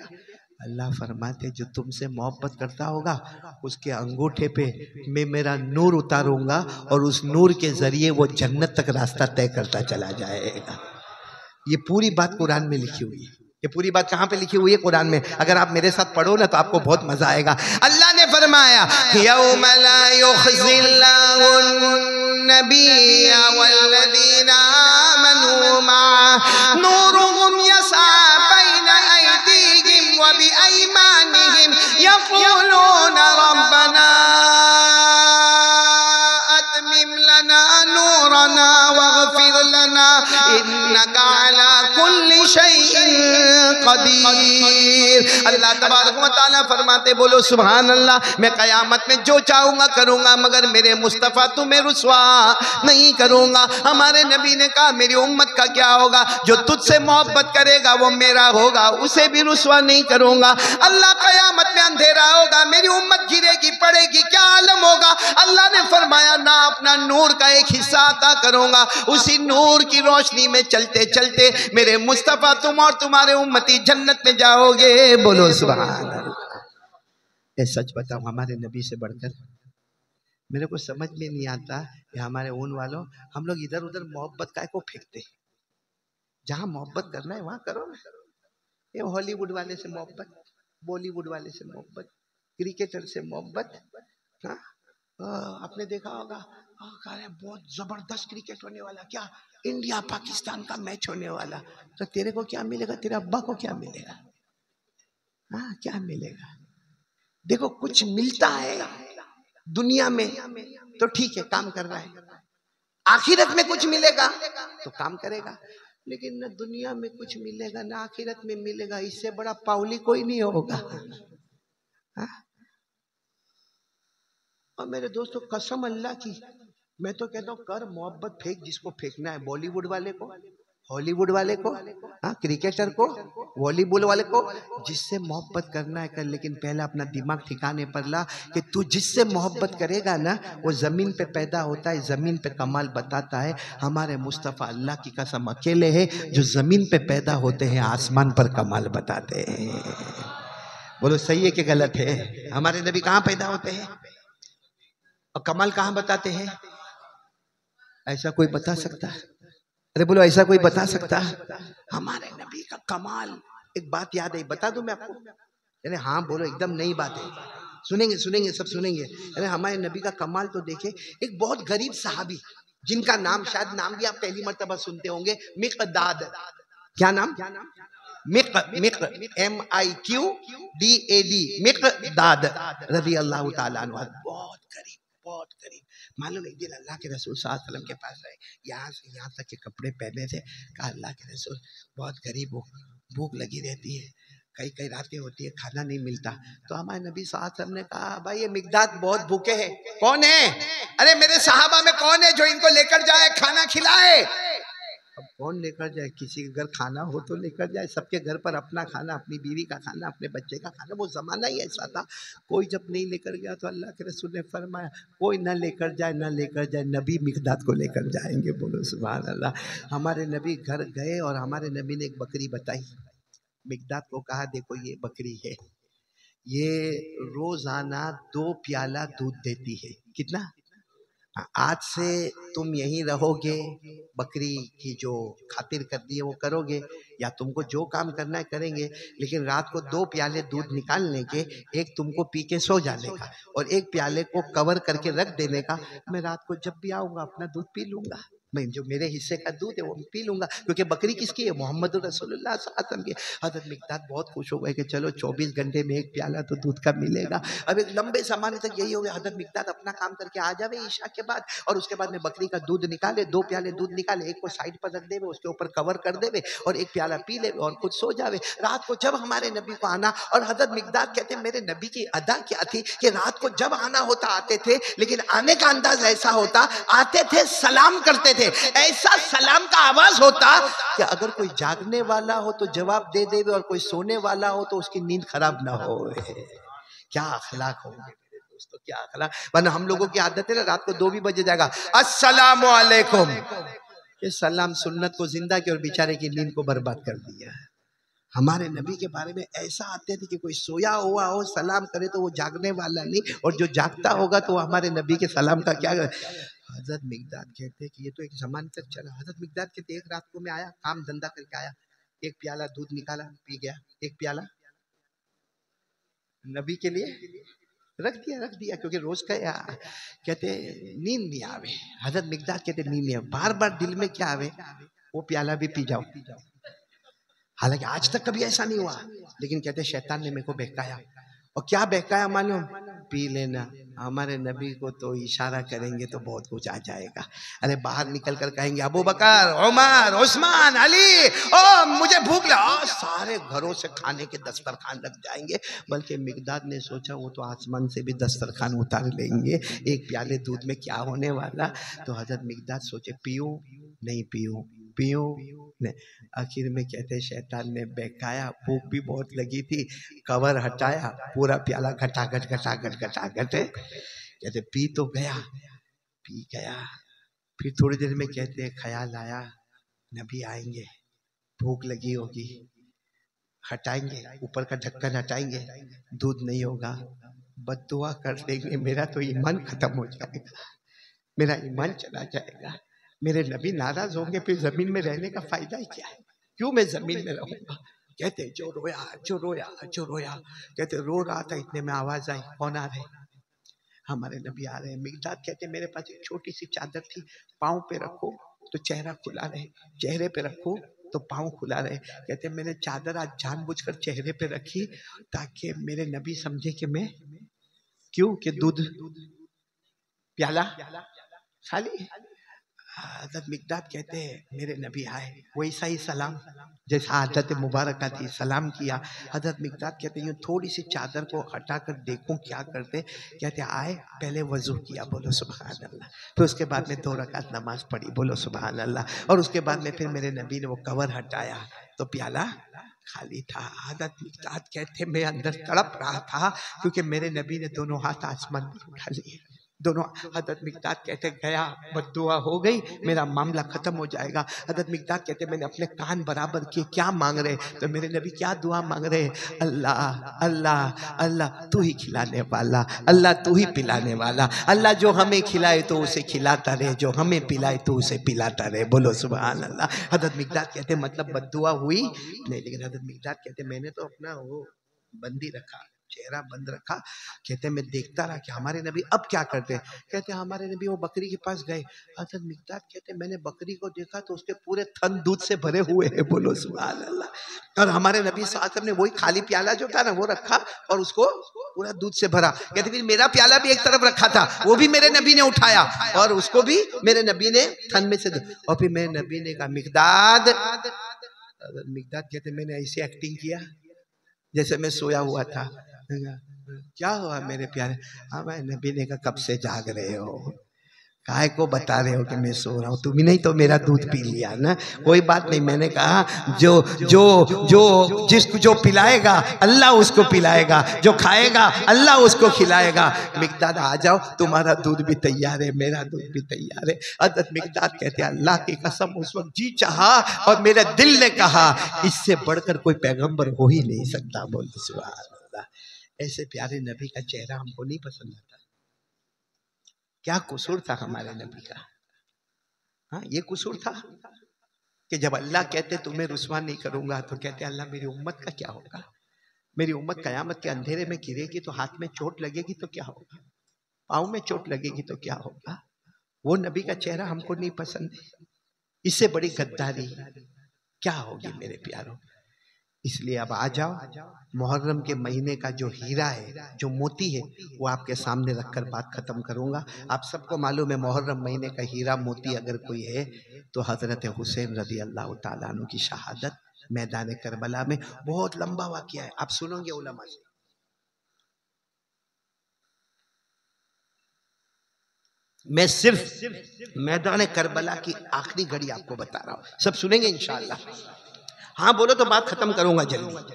अल्लाह फरमाते जो तुमसे मोहब्बत करता होगा उसके अंगूठे पे मैं मेरा नूर उतारूंगा और उस नूर के जरिए वो जन्नत तक रास्ता तय करता चला जाएगा। ये पूरी बात कुरान में लिखी हुई है। ये पूरी बात कहाँ पे लिखी हुई है? कुरान में। अगर आप मेरे साथ पढ़ो ना तो आपको बहुत मजा आएगा। अल्लाह ने फरमाया यौम ला युख़ज़िल्लाहु नबिय्य वल्लज़ीना आमनू मअहु नूरुहुम यस्आ बैना अयदीहिम व बिअयमानिहिम यक़ूलूना रब्बना अतमिम लना नूरना वग़फिर लना इन्नका अला कुल्ली शैइन कदीर। अल्लाह तबारक व तआला फरमाते, बोलो सुभान अल्लाह, मैं क़यामत में जो चाहूंगा करूंगा, मगर मेरे मुस्तफ़ा तुम्हें रुसवा नहीं करूंगा। हमारे नबी ने कहा मेरी उम्मत का क्या होगा? जो तुझसे मोहब्बत करेगा वो मेरा होगा, उसे भी रुसवा नहीं करूंगा। अल्लाह क़यामत में अंधेरा होगा, मेरी उम्मत गिरेगी पड़ेगी, क्या आलम होगा? अल्लाह ने फरमाया ना अपना नूर का एक हिस्सा अता करूंगा, उसी नूर की रोशनी में चलते चलते मेरे मुस्तफ़ा तुम और तुम्हारे उम्मती जन्नत में जाओगे। बोलो सुभान अल्लाह। ये सच बताऊं, हमारे नबी से बढ़कर मेरे को समझ में नहीं आता कि हमारे ऊन वालों हम लोग इधर उधर मोहब्बत काय को फेंकते। जहां मोहब्बत करना है वहां करो ना। ये हॉलीवुड वाले से मोहब्बत, बॉलीवुड वाले से मोहब्बत, क्रिकेटर से मोहब्बत। हाँ आपने देखा होगा, कह रहे बहुत जबरदस्त क्रिकेट होने वाला, क्या इंडिया पाकिस्तान का मैच होने वाला। तो तेरे को क्या मिलेगा? तेरे अब्बा को क्या मिलेगा? हाँ क्या मिलेगा? देखो कुछ मिलता है दुनिया में तो ठीक है, काम कर रहा है। आखिरत में कुछ मिलेगा तो काम करेगा, लेकिन न दुनिया में कुछ मिलेगा ना आखिरत में मिलेगा, इससे बड़ा पाउली कोई नहीं होगा। हाँ? और मेरे दोस्तों कसम अल्लाह की, मैं तो कहता हूँ कर मोहब्बत, फेंक जिसको फेंकना है, बॉलीवुड वाले को, हॉलीवुड वाले को, हाँ क्रिकेटर को, वॉलीबॉल वाले को, जिससे मोहब्बत करना है कर, लेकिन पहले अपना दिमाग ठिकाने पर ला कि तू जिससे मोहब्बत करेगा ना वो जमीन पे पैदा होता है, जमीन पे कमाल बताता है। हमारे मुस्तफ़ा अल्लाह की कसम अकेले है जो जमीन पे पैदा होते हैं, आसमान पर कमाल बताते हैं। बोलो सही है कि गलत है? हमारे नबी कहाँ पैदा होते हैं और कमाल कहाँ बताते हैं? ऐसा कोई बता सकता है? अरे बोलो, ऐसा कोई बता सकता है? हमारे नबी का कमाल। एक बात याद है, बता दूं मैं आपको? अरे हाँ बोलो, एकदम नई बात है, सुनेंगे सुनेंगे सब सुनेंगे। अरे हमारे नबी का कमाल तो देखे। एक बहुत गरीब सहाबी जिनका नाम, शायद नाम भी आप पहली मर्तबा सुनते होंगे, मिक़दाद। क्या नाम? मिक मिक MIQDAD, मिक़दाद रज़ी अल्लाह ताला अन्हु। बहुत गरीब, बहुत गरीब। मालूम एक दिन अल्लाह के रसूल सल्लल्लाहु अलैहि वसल्लम के पास रहे, यहाँ से यहाँ तक के कपड़े पहने थे। कहा अल्लाह के रसूल बहुत गरीब हो, भूख लगी रहती है, कई कई रातें होती है, खाना नहीं मिलता। तो हमारे नबी सल्लल्लाहु अलैहि वसल्लम ने कहा भाई ये मिक़दाद बहुत भूखे हैं। कौन है? अरे मेरे सहाबा में कौन है जो इनको लेकर जाए, खाना खिलाए? अब कौन लेकर जाए? किसी के घर खाना हो तो लेकर जाए, सबके घर पर अपना खाना, अपनी बीवी का खाना, अपने बच्चे का खाना, वो जमाना ही ऐसा था। कोई जब नहीं लेकर गया तो अल्लाह के रसूल ने फरमाया कोई ना लेकर जाए, ना लेकर जाए, नबी मिक़दाद को लेकर जाएंगे। बोलो सुभान अल्लाह। हमारे नबी घर गए और हमारे नबी ने एक बकरी बताई। मिक़दाद को कहा देखो ये बकरी है, ये रोजाना 2 प्याला दूध देती है। कितना? आज से तुम यहीं रहोगे, बकरी की जो खातिर करनी है वो करोगे, या तुमको जो काम करना है करेंगे, लेकिन रात को 2 प्याले दूध निकालने के, एक तुमको पी के सो जाने का और एक प्याले को कवर करके रख देने का। मैं रात को जब भी आऊंगा अपना दूध पी लूंगा, मैं जो मेरे हिस्से का दूध है वो पी लूंगा, क्योंकि बकरी किसकी है? मोहम्मद रसूलुल्लाह सल्लल्लाहु अलैहि वसल्लम की। हज़रत मिक़दाद बहुत खुश हो गए कि चलो 24 घंटे में एक प्याला तो दूध का मिलेगा। अब एक लंबे ज़माने तक यही हो गया, हज़रत मिक़दाद अपना काम करके आ जावे ईशा के बाद, और उसके बाद में बकरी का दूध निकाले, 2 प्याले दूध निकाले, एक को साइड पर रख देवे, उसके ऊपर कवर कर देवे और एक प्याला पी ले और खुद सो जावे। रात को जब हमारे नबी को आना, और हज़रत मिक़दाद कहते हैं मेरे नबी की अदा क्या थी कि रात को जब आना होता आते थे, लेकिन आने का अंदाज ऐसा होता, आते थे सलाम करते थे, ऐसा सलाम का आवाज होता कि अगर कोई जागने वाला हो तो जवाब दे दे और कोई सोने वाला हो तो उसकी नींद खराब ना हो। क्या अखलाक होंगे मेरे दोस्तों, क्या अखलाक। वरना हम लोगों की आदत है ना, रात को 2 भी बजे जाएगा अस्सलामु अलैकुम, ये सलाम सुन्नत को जिंदा किया और बेचारे की नींद को बर्बाद कर दिया। हमारे नबी के बारे में ऐसा आते थे कि कोई सोया हुआ हो सलाम करे तो वो जागने वाला नहीं, और जो जागता होगा तो हमारे नबी के सलाम का क्या। हज़रत मिक़दाद कहते हैं कि ये तो एक ज़माने तक चला। हज़रत मिक़दाद कहते एक रात को मैं आया, काम धंधा करके आया, एक प्याला दूध निकाला, पी गया, एक प्याला नबी के लिए रख दिया क्योंकि रोज का कहते नींद नहीं आवे। हज़रत मिक़दाद कहते नींद नहीं आवे, बार बार दिल में क्या आवे, वो प्याला भी पी जाओ। हालांकि आज तक कभी ऐसा नहीं हुआ, लेकिन कहते शैतान ने मेरे को बहकाया। और क्या बहकाया मालूम? पी लेना। हमारे नबी को तो इशारा करेंगे तो बहुत कुछ आ जाएगा। अरे बाहर निकल कर कहेंगे अबू बकर, उमर, उस्मान, अली, ओ मुझे भूख लगा, सारे घरों से खाने के दस्तरखान रख जाएंगे। बल्कि मिक़दाद ने सोचा वो तो आसमान से भी दस्तरखान उतार लेंगे, एक प्याले दूध में क्या होने वाला। तो हज़रत मिक़दाद सोचे पीऊं नहीं पीऊं, पीऊं नहीं। आखिर में कहते शैतान ने बहकाया, भूख भी बहुत लगी थी, कवर हटाया, पूरा प्याला घटाघट घटाघट घटाघट कहते पी तो गया, पी गया। फिर थोड़ी देर में कहते ख्याल आया नबी आएंगे, भूख लगी होगी, हटाएंगे, ऊपर का ढक्कन हटाएंगे, दूध नहीं होगा, बद्दुआ कर देंगे, मेरा तो ईमान खत्म हो जाएगा, मेरा ईमान चला जाएगा, मेरे नबी नाराज होंगे, फिर जमीन में रहने का फायदा ही क्या है, क्यों मैं जमीन में रहूंगा। कहते जो रोया जो रोया जो रोया, कहते रो रहा था, इतने में आवाज आई कौन आ रहे? हमारे नबी आ रहे हैं। मिक़दाद कहते मेरे पास एक छोटी सी चादर थी, पाँव पे रखो तो चेहरा खुला रहे, चेहरे पे रखो तो पाँव खुला रहे। कहते मैंने चादर आज जानबूझकर चेहरे पे रखी ताकि मेरे नबी समझे कि मैं क्यों, कि दूध प्याला खाली। हज़रत मिक़दाद कहते हैं मेरे नबी आए, वैसा ही सलाम जैसा आदत मुबारक थी, सलाम किया। हज़रत मिक़दाद कहते हैं थोड़ी सी चादर को हटाकर देखूं क्या करते। कहते आए, पहले वज़ू किया, बोलो सुभान अल्लाह, फिर उसके बाद में 2 रकात नमाज पढ़ी, बोलो सुभान अल्लाह, और उसके बाद में फिर मेरे नबी ने वो कवर हटाया तो प्याला खाली था। हज़रत मिक़दाद कहते मैं अंदर तड़प रहा था क्योंकि मेरे नबी ने दोनों हाथ आसमान में उठा लिए। दोनों हजरत मिक़दाद कहते गया बद्दुआ हो गई, मेरा मामला खत्म हो जाएगा। हजरत मिक़दाद कहते मैंने अपने कान बराबर किए, क्या मांग रहे? तो मेरे नबी क्या दुआ मांग रहे? अल्लाह अल्लाह अल्लाह तू ही खिलाने वाला, अल्लाह तू ही पिलाने वाला, अल्लाह जो हमें खिलाए तो उसे खिलाता रहे, जो हमें पिलाए तो उसे पिलाता रहे। बोलो सुभान अल्लाह। हजरत मिक़दाद कहते मतलब बद्दुआ हुई नहीं, लेकिन हजरत मिक़दाद कहते मैंने तो अपना वो बंदी रखा, चेहरा बंद रखा। कहते मैं देखता रहा कि हमारे नबी अब क्या करते हैं। कहते हमारे नबी वो बकरी के पास गए। हज़रत मिक़दाद कहते मैंने बकरी को देखा तो उसके पूरे थन दूध से भरे हुए हैं। बोलो सुभान अल्लाह। और हमारे नबी सल्लल्लाहु अलैहि वसल्लम ने वही खाली प्याला जो था ना वो रखा और उसको पूरा दूध से भरा। कहते फिर मेरा प्याला भी एक तरफ रखा था, वो भी मेरे नबी ने उठाया और उसको भी मेरे नबी ने थन में से, और फिर मेरे नबी ने कहा मिक़दाद। मिक़दाद कहते मैंने ऐसी एक्टिंग किया जैसे मैं सोया हुआ था। क्या हुआ मेरे प्यारे? मैं नबी ने कहा कब से जाग रहे हो, काय को बता रहे हो कि मैं सो रहा हूँ? तुम ही नहीं तो मेरा दूध पी लिया ना, कोई बात नहीं। मैंने कहा जो जो जो जिसको जो पिलाएगा अल्लाह उसको पिलाएगा, जो खाएगा अल्लाह उसको खिलाएगा। मिक़दाद आ जाओ, तुम्हारा दूध भी तैयार है, मेरा दूध भी तैयार है। हज़रत मिक़दाद कहते हैं अल्लाह की कसम उस वक्त जी चाहा और मेरे दिल ने कहा इससे बढ़कर कोई पैगंबर हो ही नहीं सकता। बोलो सुभान अल्लाह। ऐसे प्यारे नबी का चेहरा हमको नहीं पसंद आता। क्या कसूर था हमारे नबी का? हाँ, ये कसूर था कि जब अल्लाह कहते तुम्हें रुस्वा नहीं करूंगा तो कहते अल्लाह मेरी उम्मत का क्या होगा? मेरी उम्मत कयामत के अंधेरे में गिरेगी तो हाथ में चोट लगेगी तो क्या होगा? पाँव में चोट लगेगी तो क्या होगा? वो नबी का चेहरा हमको नहीं पसंद है। इससे बड़ी गद्दारी क्या होगी मेरे प्यारों? इसलिए अब आ जाओ, मुहर्रम के महीने का जो हीरा है, जो मोती है, वो आपके सामने रखकर बात खत्म करूंगा। आप सबको मालूम है मुहर्रम महीने का हीरा मोती अगर कोई है तो हजरत हुसैन रज़ी अल्लाह तआला अन्हु की शहादत मैदान करबला में। बहुत लंबा वाक़या है, आप सुनोगे उलमा से। मैं सिर्फ मैदान करबला की आखिरी घड़ी आपको बता रहा हूँ, सब सुनेंगे इंशाअल्लाह। हाँ बोलो तो बात खत्म करूंगा जल्दी,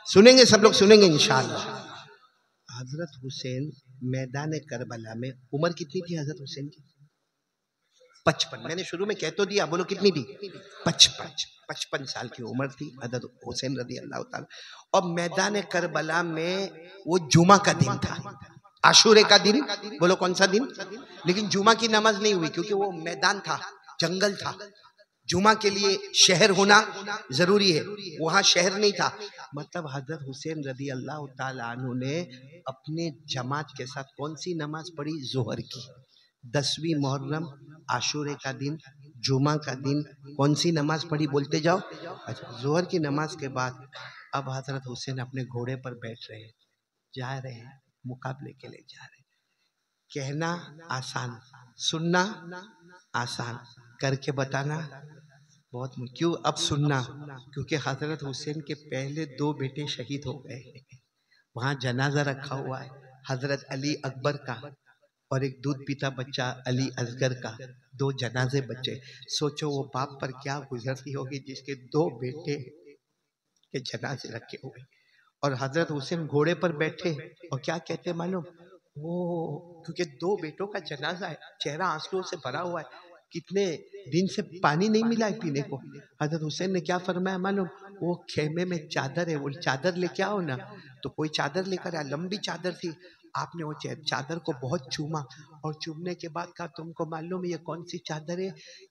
सुनेंगे सब लोग, सुनेंगे इंशाअल्लाह। हजरत हुसैन मैदान करबला में, उम्र कितनी थी हजरत हुसैन की? 55। मैंने शुरू में कह तो दिया, बोलो कितनी थी? 55 साल की उम्र थी हजरत हुसैन रज़ी अल्लाह तआला। और मैदान करबला में वो जुमा का दिन था, आशूरे का दिन। बोलो कौन सा दिन? लेकिन जुमा की नमाज नहीं हुई क्योंकि वो मैदान था, जंगल था। जुमा के लिए शहर होना जरूरी है, वहां शहर नहीं था। मतलब हजरत हुसैन रज़ी अल्लाह तआला अन्हु ने अपने जमात के साथ कौन सी नमाज पढ़ी? जोहर की। 10वीं मुहर्रम, आशूरे का दिन, जुमा का दिन, कौन सी नमाज पढ़ी? बोलते जाओ। अच्छा, जोहर की नमाज के बाद अब हजरत हुसैन अपने घोड़े पर बैठ रहे हैं, जा रहे हैं, मुकाबले के लिए जा रहे हैं। कहना आसान, सुनना आसान, करके बताना बहुत। क्यों अब सुनना? क्योंकि हजरत हुसैन के पहले 2 बेटे शहीद हो गए। वहां जनाजा रखा हुआ है हजरत अली अकबर का और एक दूध पीता बच्चा अली असगर का, 2 जनाजे बच्चे। सोचो वो बाप पर क्या गुजरती होगी जिसके 2 बेटे के जनाजे रखे हुए और हजरत हुसैन घोड़े पर बैठे और क्या कहते मालूम? वो क्योंकि 2 बेटों का जनाजा है, चेहरा आंसुओं से भरा हुआ है, कितने दिन से पानी नहीं मिला है पीने को। हजरत हुसैन ने क्या फरमाया मालूम? वो खेमे में चादर है, वो चादर लेके आओ ना। तो कोई चादर लेकर आया, लंबी चादर थी। आपने वो चादर को बहुत चूमा और चूमने के बाद कहा तुमको मालूम है ये कौन सी चादर है?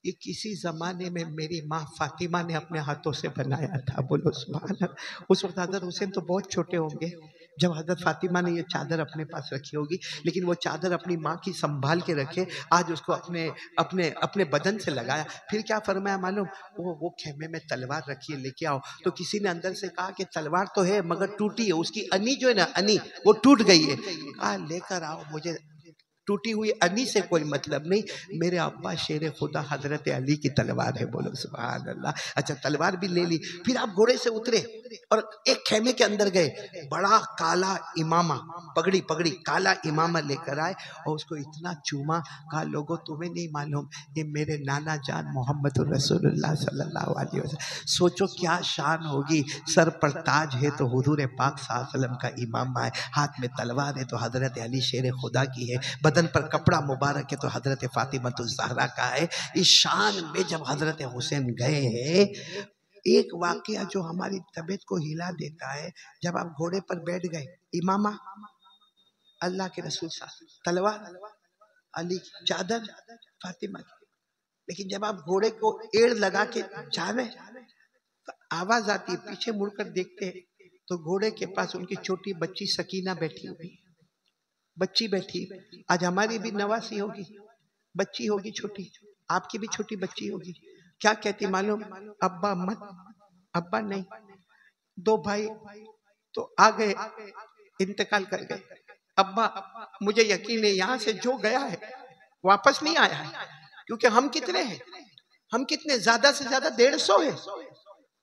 ये किसी जमाने में मेरी माँ फातिमा ने अपने हाथों से बनाया था। बोलो सुभान अल्लाह। उस वक्त हजरत हुसैन तो बहुत छोटे होंगे जब हजरत फातिमा ने ये चादर अपने पास रखी होगी, लेकिन वो चादर अपनी माँ की संभाल के रखे, आज उसको अपने अपने अपने बदन से लगाया। फिर क्या फरमाया मालूम? वो खेमे में तलवार रखी है, लेके आओ। तो किसी ने अंदर से कहा कि तलवार तो है मगर टूटी है, उसकी अनी जो है ना, अनी वो टूट गई है। कहा लेकर आओ, मुझे टूटी हुई अनी से कोई मतलब नहीं, मेरे अब्बा शेर खुदा हजरत अली की तलवार है। बोलो सुभान अल्लाह। अच्छा, तलवार भी ले ली। फिर आप घोड़े से उतरे और एक खेमे के अंदर गए, बड़ा काला इमामा, पगड़ी पगड़ी काला इमामा लेकर आए और उसको इतना चूमा। कहा लोगों तुम्हें नहीं मालूम ये मेरे नाना जान मोहम्मद रसूलुल्लाह सल्लल्लाहु अलैहि वसल्लम। सोचो क्या शान होगी, सर पर ताज है तो हुजूर पाक सल्लल्लाहु अलैहि वसल्लम का इमामा है, हाथ में तलवार है तो हजरत अली शेर खुदा की है। बदन पर कपड़ा मुबारक है तो हजरत फातिमा तो ज़हरा का है। इस शान में जब हजरत हुसैन गए हैं, एक वाकया जो हमारी तबीयत को हिला देता है, जब आप घोड़े पर बैठ गए, इमामा अल्लाह के रसूल साहब, तलवार अली की, चादर फातिमा की, लेकिन जब आप घोड़े को एड़ लगा के जा रहे तो आवाज आती है, पीछे मुड़कर देखते हैं तो घोड़े के पास उनकी छोटी बच्ची सकीना बैठी हुई, बच्ची बैठी। आज हमारी भी नवासी होगी, बच्ची होगी छोटी, आपकी भी छोटी बच्ची होगी। क्या कहती मालूम? अब्बा मत, अब्बा नहीं। दो भाई तो आ गए, इंतकाल कर गए। अब्बा मुझे यकीन है यहाँ से जो गया है वापस नहीं आया है, क्योंकि हम कितने हैं, हम कितने, ज्यादा से ज्यादा 150 है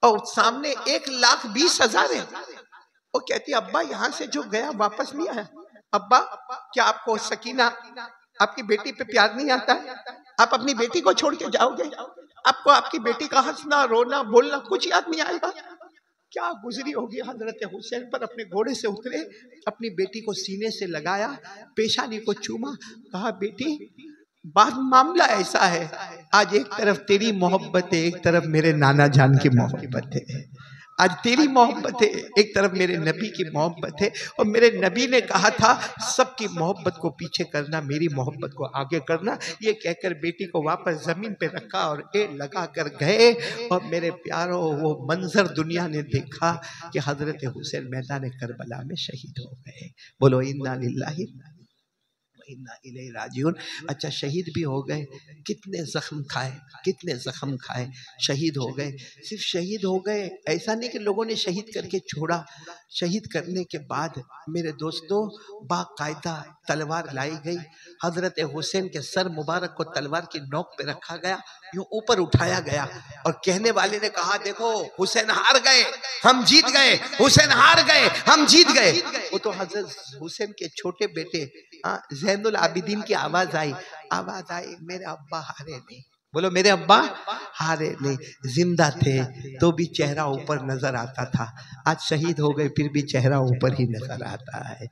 और सामने 1,20,000 है। वो कहती अब्बा यहाँ से जो गया वापस नहीं आया। अब्बा क्या आपको सकीना आपकी बेटी पे प्यार नहीं आता है? आप अपनी बेटी को छोड़ के जाओगे? आपको आपकी बेटी का हंसना रोना बोलना कुछ याद नहीं आएगा? क्या गुजरी होगी हजरत हुसैन पर। अपने घोड़े से उतरे, अपनी बेटी को सीने से लगाया, पेशानी को चूमा, कहा बेटी बात मामला ऐसा है, आज एक तरफ तेरी मोहब्बत है, एक तरफ मेरे नाना जान की मोहब्बत है। आज तेरी मोहब्बत है, एक तरफ मेरे नबी की मोहब्बत है, और मेरे नबी ने कहा था सबकी मोहब्बत को पीछे करना, मेरी मोहब्बत को आगे करना। ये कहकर बेटी को वापस जमीन पे रखा और एड़ लगा कर गए। और मेरे प्यारों, वो मंजर दुनिया ने देखा कि हजरत हुसैन मैदान करबला में शहीद हो गए। बोलो इन्ना लिल्लाहि इन्ना इलैहि राजिऊन। अच्छा, शहीद भी हो गए, कितने जख्म खाए, कितने जख्म खाए, शहीद हो गए। सिर्फ शहीद हो गए ऐसा नहीं कि लोगों ने शहीद करके छोड़ा, शहीद करने के बाद मेरे दोस्तों बाकायदा तलवार लाई गई। हजरत हुसैन के सर मुबारक को तलवार की नोक पे रखा गया, यूं ऊपर उठाया गया, और कहने वाले ने कहा देखो हुसैन हार गए, हम जीत गए, हुसैन हार गए, हम जीत गए। वो तो हजरत हुसैन के छोटे बेटे ज़ैनुल आबिदीन की आवाज आई, मेरे अब्बा हारे नहीं। बोलो मेरे अब्बा हारे नहीं, जिंदा थे तो भी चेहरा ऊपर नजर आता था, आज शहीद हो गए फिर भी चेहरा ऊपर ही नजर आता है।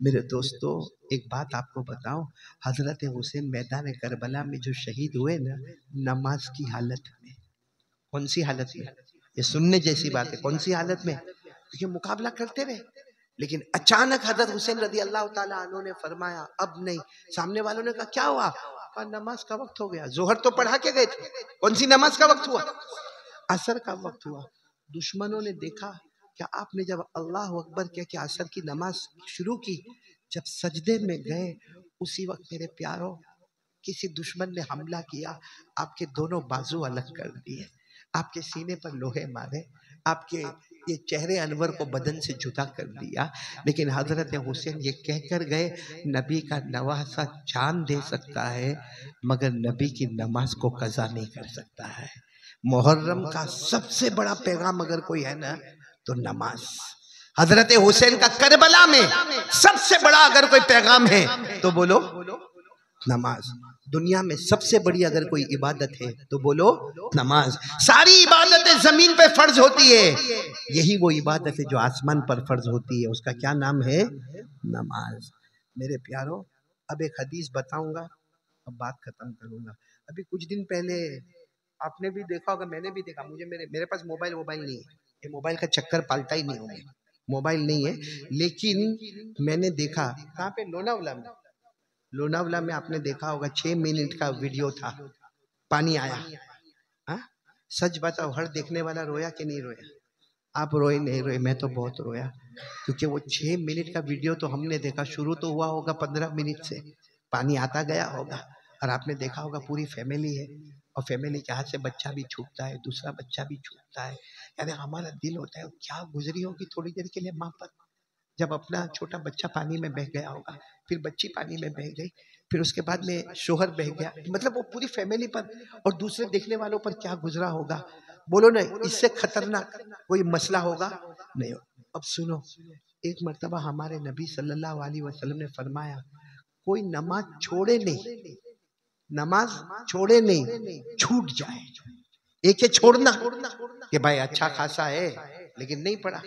मेरे दोस्तों एक बात आपको बताऊं, हजरत हुसैन मैदान करबला में जो शहीद हुए ना, नमाज की हालत में। कौन सी हालत में? ये सुनने जैसी बात है। कौन सी हालत में? देखिए मुकाबला करते रहे, लेकिन अचानक हजरत हुसैन रज़ी अल्लाह ताला अन्हु ने फरमाया अब नहीं। सामने वालों ने कहा क्या हुआ? कहा नमाज का वक्त हो गया। जोहर तो पढ़ा के गए थे, कौन सी नमाज का वक्त हुआ? असर का वक्त हुआ। दुश्मनों ने देखा कि आपने जब अल्लाह अकबर कह के असर की नमाज शुरू की, जब सजदे में गए उसी वक्त मेरे प्यारों किसी दुश्मन ने हमला किया, आपके दोनों बाजू अलग कर दिए, आपके सीने पर लोहे मारे, आपके ये चेहरे अनवर को बदन से जुदा कर दिया। लेकिन हजरत हुसैन ये कहकर गए नबी का नवासा जान दे सकता है मगर नबी की नमाज को कज़ा नहीं कर सकता है। मुहर्रम का सबसे बड़ा पैगाम अगर कोई है ना तो नमाज। हजरत हुसैन का करबला में सबसे बड़ा अगर कोई पैगाम है तो बोलो नमाज। दुनिया में सबसे बड़ी अगर कोई इबादत है तो बोलो नमाज। सारी इबादतें जमीन पे फर्ज होती है, यही वो इबादत है जो आसमान पर फर्ज होती है, उसका क्या नाम है? नमाज। मेरे प्यारों अब एक हदीस बताऊंगा, अब बात खत्म करूंगा। अभी कुछ दिन पहले आपने भी देखा होगा, मैंने भी देखा, मुझे मेरे पास मोबाइल नहीं है, ये मोबाइल का चक्कर पालता ही नहीं हूँ, मोबाइल नहीं है, लेकिन मैंने देखा कहाँ पे, लोनावला में आपने देखा होगा 6 मिनट का वीडियो था, पानी आया। हा? सच बताओ हर देखने वाला रोया कि नहीं रोया? आप रोए नहीं रोए? मैं तो बहुत रोया, क्योंकि वो 6 मिनट का वीडियो तो हमने देखा, शुरू तो हुआ होगा 15 मिनट से, पानी आता गया होगा, और आपने देखा होगा पूरी फैमिली है, और फैमिली के हाथ से बच्चा भी छूटता है, दूसरा बच्चा भी छूटता है। यानी हमारा दिल होता है क्या गुजरी होगी थोड़ी देर के लिए माँ पर, जब अपना छोटा बच्चा पानी में बह गया होगा, फिर बच्ची पानी में बह गई, फिर उसके बाद में शोहर बह गया, मतलब वो पूरी फैमिली पर और दूसरे देखने वालों पर क्या गुजरा होगा। बोलो ना इससे खतरनाक कोई मसला होगा? नहीं। अब सुनो, एक मर्तबा हमारे नबी सल्लल्लाहु अलैहि वसल्लम ने फरमाया कोई नमाज छोड़े नहीं, छूट जाए। एक है छोड़ना कि भाई अच्छा खासा है लेकिन नहीं पढ़ा,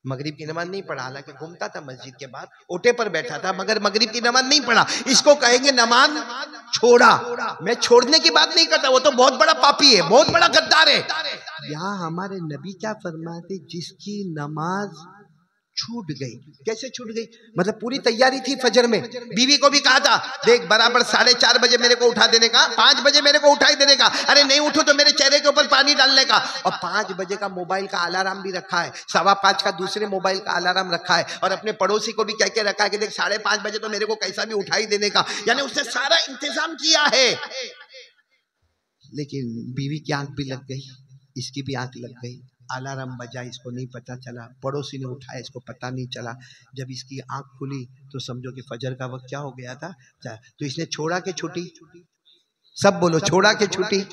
मगरिब की नमाज नहीं पढ़ा, हालांकि घूमता था मस्जिद के बाहर, ओटे पर बैठा था, मगर मगरिब की नमाज नहीं पढ़ा। इसको कहेंगे नमाज छोड़ा। मैं छोड़ने की बात नहीं करता, वो तो बहुत बड़ा पापी है, बहुत बड़ा गद्दार है। यहाँ हमारे नबी क्या फरमाते, जिसकी नमाज छूट गई। कैसे छूट गई? मतलब पूरी तैयारी थी फजर में, बीवी को भी कहा था देख बराबर 4:30 बजे मेरे को उठा देने का, 5 बजे मेरे को उठाई देने का, अरे नहीं उठो तो मेरे चेहरे के ऊपर पानी डालने का। और 5 बजे का मोबाइल का अलार्म भी रखा है, 5:15 का दूसरे मोबाइल का अलार्म रखा है, और अपने पड़ोसी को भी कह के रखा है कि देख 5:30 बजे तो मेरे को कैसा भी उठाई देने का। यानी उसने सारा इंतजाम किया है। लेकिन बीवी की आंख भी लग गई, इसकी भी आंख लग गई। अलार्म बजा, इसको नहीं पता चला, पड़ोसी ने उठाया, इसको पता नहीं चला। जब इसकी आंख खुली तो समझो कि फजर का वक्त क्या हो गया था। तो इसने छोड़ा के छुट्टी, सब बोलो छोड़ा के छुट्टी।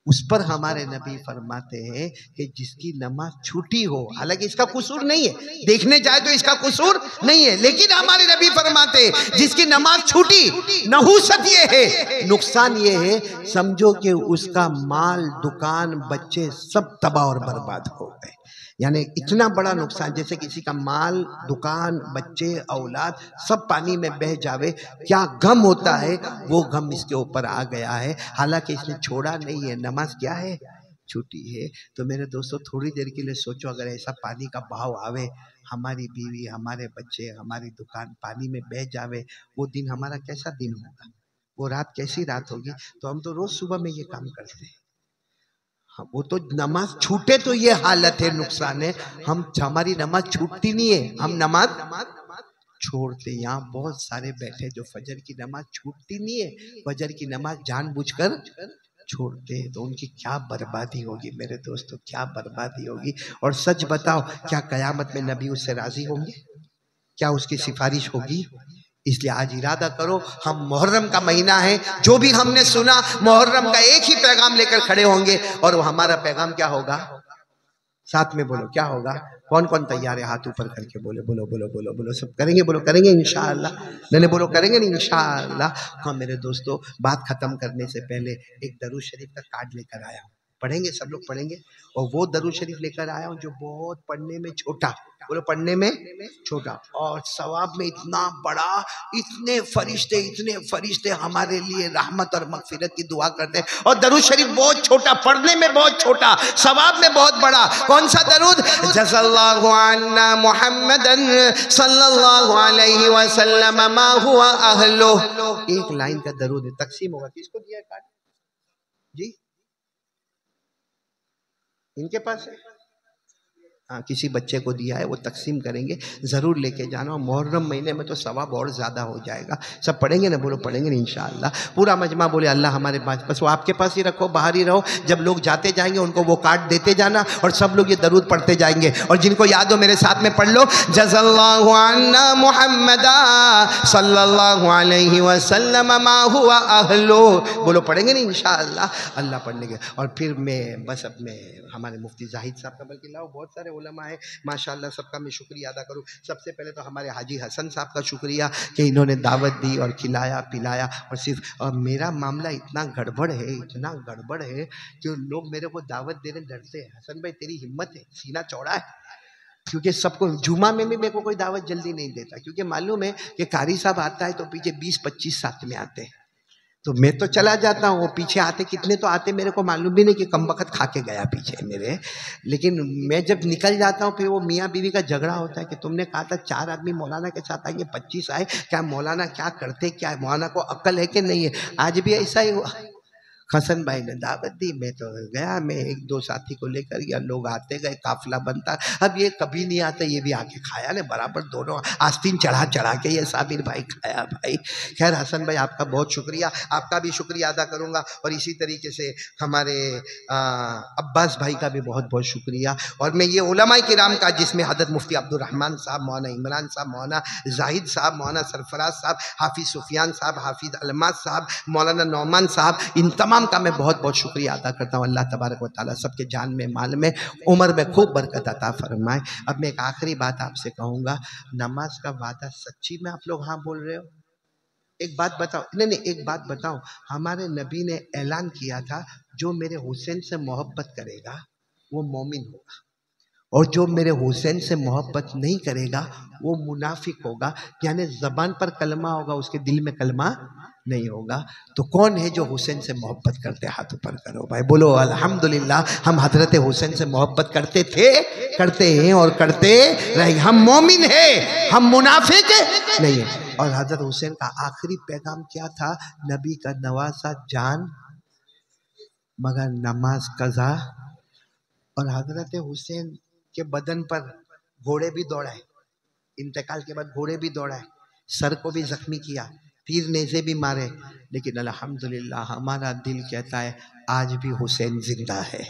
उस पर हमारे नबी फरमाते हैं कि जिसकी नमाज छूटी हो, हालांकि इसका कसूर नहीं है, देखने जाए तो इसका कसूर नहीं है, लेकिन हमारे नबी फरमाते हैं जिसकी नमाज छूटी, नहुसत ये है, नुकसान ये है, समझो कि उसका माल, दुकान, बच्चे सब तबाह और बर्बाद हो गए। यानी इतना बड़ा नुकसान, जैसे किसी का माल, दुकान, बच्चे, औलाद सब पानी में बह जावे, क्या गम होता है, वो गम इसके ऊपर आ गया है। हालांकि इसने छोड़ा नहीं है, नमाज क्या है, छूटी है। तो मेरे दोस्तों थोड़ी देर के लिए सोचो, अगर ऐसा पानी का बहाव आवे, हमारी बीवी, हमारे बच्चे, हमारी दुकान पानी में बह जावे, वो दिन हमारा कैसा दिन होगा, वो रात कैसी रात होगी। तो हम तो रोज सुबह में ये काम करते हैं। वो तो नमाज छूटे तो ये हालत है, नुकसान है। हमारी नमाज छूटती नहीं है, हम नमाज छोड़ते। यहाँ बहुत सारे बैठे जो फजर की नमाज छूटती नहीं है, फजर की नमाज जानबूझकर छोड़ते हैं, तो उनकी क्या बर्बादी होगी मेरे दोस्तों, क्या बर्बादी होगी। और सच बताओ, क्या कयामत में नबी उससे राजी होंगे? क्या उसकी सिफारिश होगी? इसलिए आज इरादा करो, हम मुहर्रम का महीना है, जो भी हमने सुना मुहर्रम का एक ही पैगाम लेकर खड़े होंगे, और वो हमारा पैगाम क्या होगा? साथ में बोलो क्या होगा? कौन कौन तैयार है? हाथ ऊपर करके बोले, बोलो बोलो बोलो बोलो, सब करेंगे, बोलो करेंगे इंशाअल्लाह। नहीं बोलो करेंगे नहीं इंशाअल्लाह। हाँ मेरे दोस्तों, बात खत्म करने से पहले एक दरूद शरीफ का कार्ड लेकर आया हूँ, पढ़ेंगे, सब लोग पढ़ेंगे। और वो दरूद शरीफ लेकर आया हूँ जो बहुत पढ़ने में छोटा, बोलो पढ़ने में छोटा, और सवाब में इतना बड़ा। इतने फरिश्ते हमारे लिए रहमत और मगफिरत की दुआ करते हैं। और दरूद शरीफ बहुत छोटा, पढ़ने में बहुत छोटा, सवाब में बहुत बड़ा। कौन सा दरूद? जज़ल्लाहु अन्ना मुहम्मदन सल्लल्लाहु अलैहि वसल्लम मा हुवा अहलो। एक लाइन का दरूद है, तकसीम होगा। किसको दिया है कार्ड जी? इनके पास है? हाँ, किसी बच्चे को दिया है, वो तकसीम करेंगे, ज़रूर लेके जाना। मुहर्रम महीने में तो सवाब और ज़्यादा हो जाएगा। सब पढ़ेंगे ना? बोलो पढ़ेंगे ना इंशाअल्लाह। पूरा मजमा बोले अल्लाह हमारे पास, बस वो आपके पास ही रखो, बाहर ही रहो। जब लोग जाते जाएंगे उनको वो कार्ड देते जाना, और सब लोग ये दरूद पढ़ते जाएंगे। और जिनको याद हो मेरे साथ में पढ़ लो, जज़ल्लाहु अन्ना मुहम्मदा सल्लल्लाहु अलैहि वसल्लम मा हुवा अहलो। बोलो पढ़ेंगे ना इंशाअल्लाह। अल्लाह पढ़ने के। और फिर मैं बस अपने हमारे मुफ्ती जाहिद साहब का, बल्कि लाओ बहुत सारे उलमा है माशाल्लाह, सबका मैं शुक्रिया अदा करूं। सबसे पहले तो हमारे हाजी हसन साहब का शुक्रिया कि इन्होंने दावत दी और खिलाया पिलाया। और सिर्फ, और मेरा मामला इतना गड़बड़ है कि लोग मेरे को दावत देने डरते हैं। हसन भाई तेरी हिम्मत है, सीना चौड़ा है, क्योंकि सबको जुमा में भी मेरे को कोई दावत जल्दी नहीं देता, क्योंकि मालूम है कि कारी साहब आता है तो पीछे 20-25 साथ में आते हैं, तो मैं तो चला जाता हूँ, वो पीछे आते कितने तो आते मेरे को मालूम भी नहीं कि कम वक्त खा के गया पीछे मेरे। लेकिन मैं जब निकल जाता हूँ, फिर वो मियाँ बीवी का झगड़ा होता है कि तुमने कहा था 4 आदमी मौलाना के साथ आएंगे, 25 आए, क्या मौलाना क्या करते, क्या मौलाना को अक्ल है कि नहीं है? आज भी ऐसा ही हुआ। हसन भाई ने दावत दी, मैं तो गया, मैं 1-2 साथी को लेकर गया, लोग आते गए, काफिला बनता। अब ये कभी नहीं आता, ये भी आके खाया ने बराबर, दोनों आस्तीन चढ़ा के ये साबिर भाई खाया भाई। खैर हसन भाई आपका बहुत शुक्रिया, आपका भी शुक्रिया अदा करूँगा। और इसी तरीके से हमारे अब्बास भाई का भी बहुत बहुत शुक्रिया। और मैं ये उलमा किराम का, जिसमें हज़रत मुफ्ती अब्दुर्रहमान साहब, मौलाना इमरान साहब, मौलाना जाहिद साहब, मौलाना सरफराज साहब, हाफिज़ सुफियान साहब, हाफिज़ अलमाज साहब, मौलाना नौमान साहब, इन तमाम का मैं बहुत बहुत शुक्रिया अदा करता हूँ। अल्लाह तबारक व तआला सबके जान में, माल में, उम्र में खूब बरकत अता फरमाए। अब मैं एक आखिरी बात आपसे कहूँगा, नमाज का वादा सच्ची में आप लोग हाँ बोल रहे हो? एक बात बताओ, नहीं एक बात बताओ, हमारे नबी ने ऐलान किया था जो मेरे हुसैन से मोहब्बत करेगा वो मोमिन होगा, और जो मेरे हुसैन से मोहब्बत नहीं करेगा वो मुनाफिक होगा, यानी ज़बान पर कलमा होगा, उसके दिल में कलमा नहीं होगा। तो कौन है जो हुसैन से मोहब्बत करते? हाथ ऊपर करो भाई, बोलो अल्हम्दुलिल्लाह। हम हजरत हुसैन से मोहब्बत करते थे, करते हैं और करते रहेंगे। हम मोमिन हैं, हम मुनाफिक नहीं है। और हजरत हुसैन का आखिरी पैगाम क्या था? नबी का नवासा जान मगर नमाज कज़ा। और हजरत हुसैन के बदन पर घोड़े भी दौड़ाए, इंतकाल के बाद घोड़े भी दौड़ाए, सर को भी जख्मी किया, तीर नेज़े भी मारे, लेकिन अल्हम्दुलिल्लाह हमारा दिल कहता है आज भी हुसैन जिंदा है।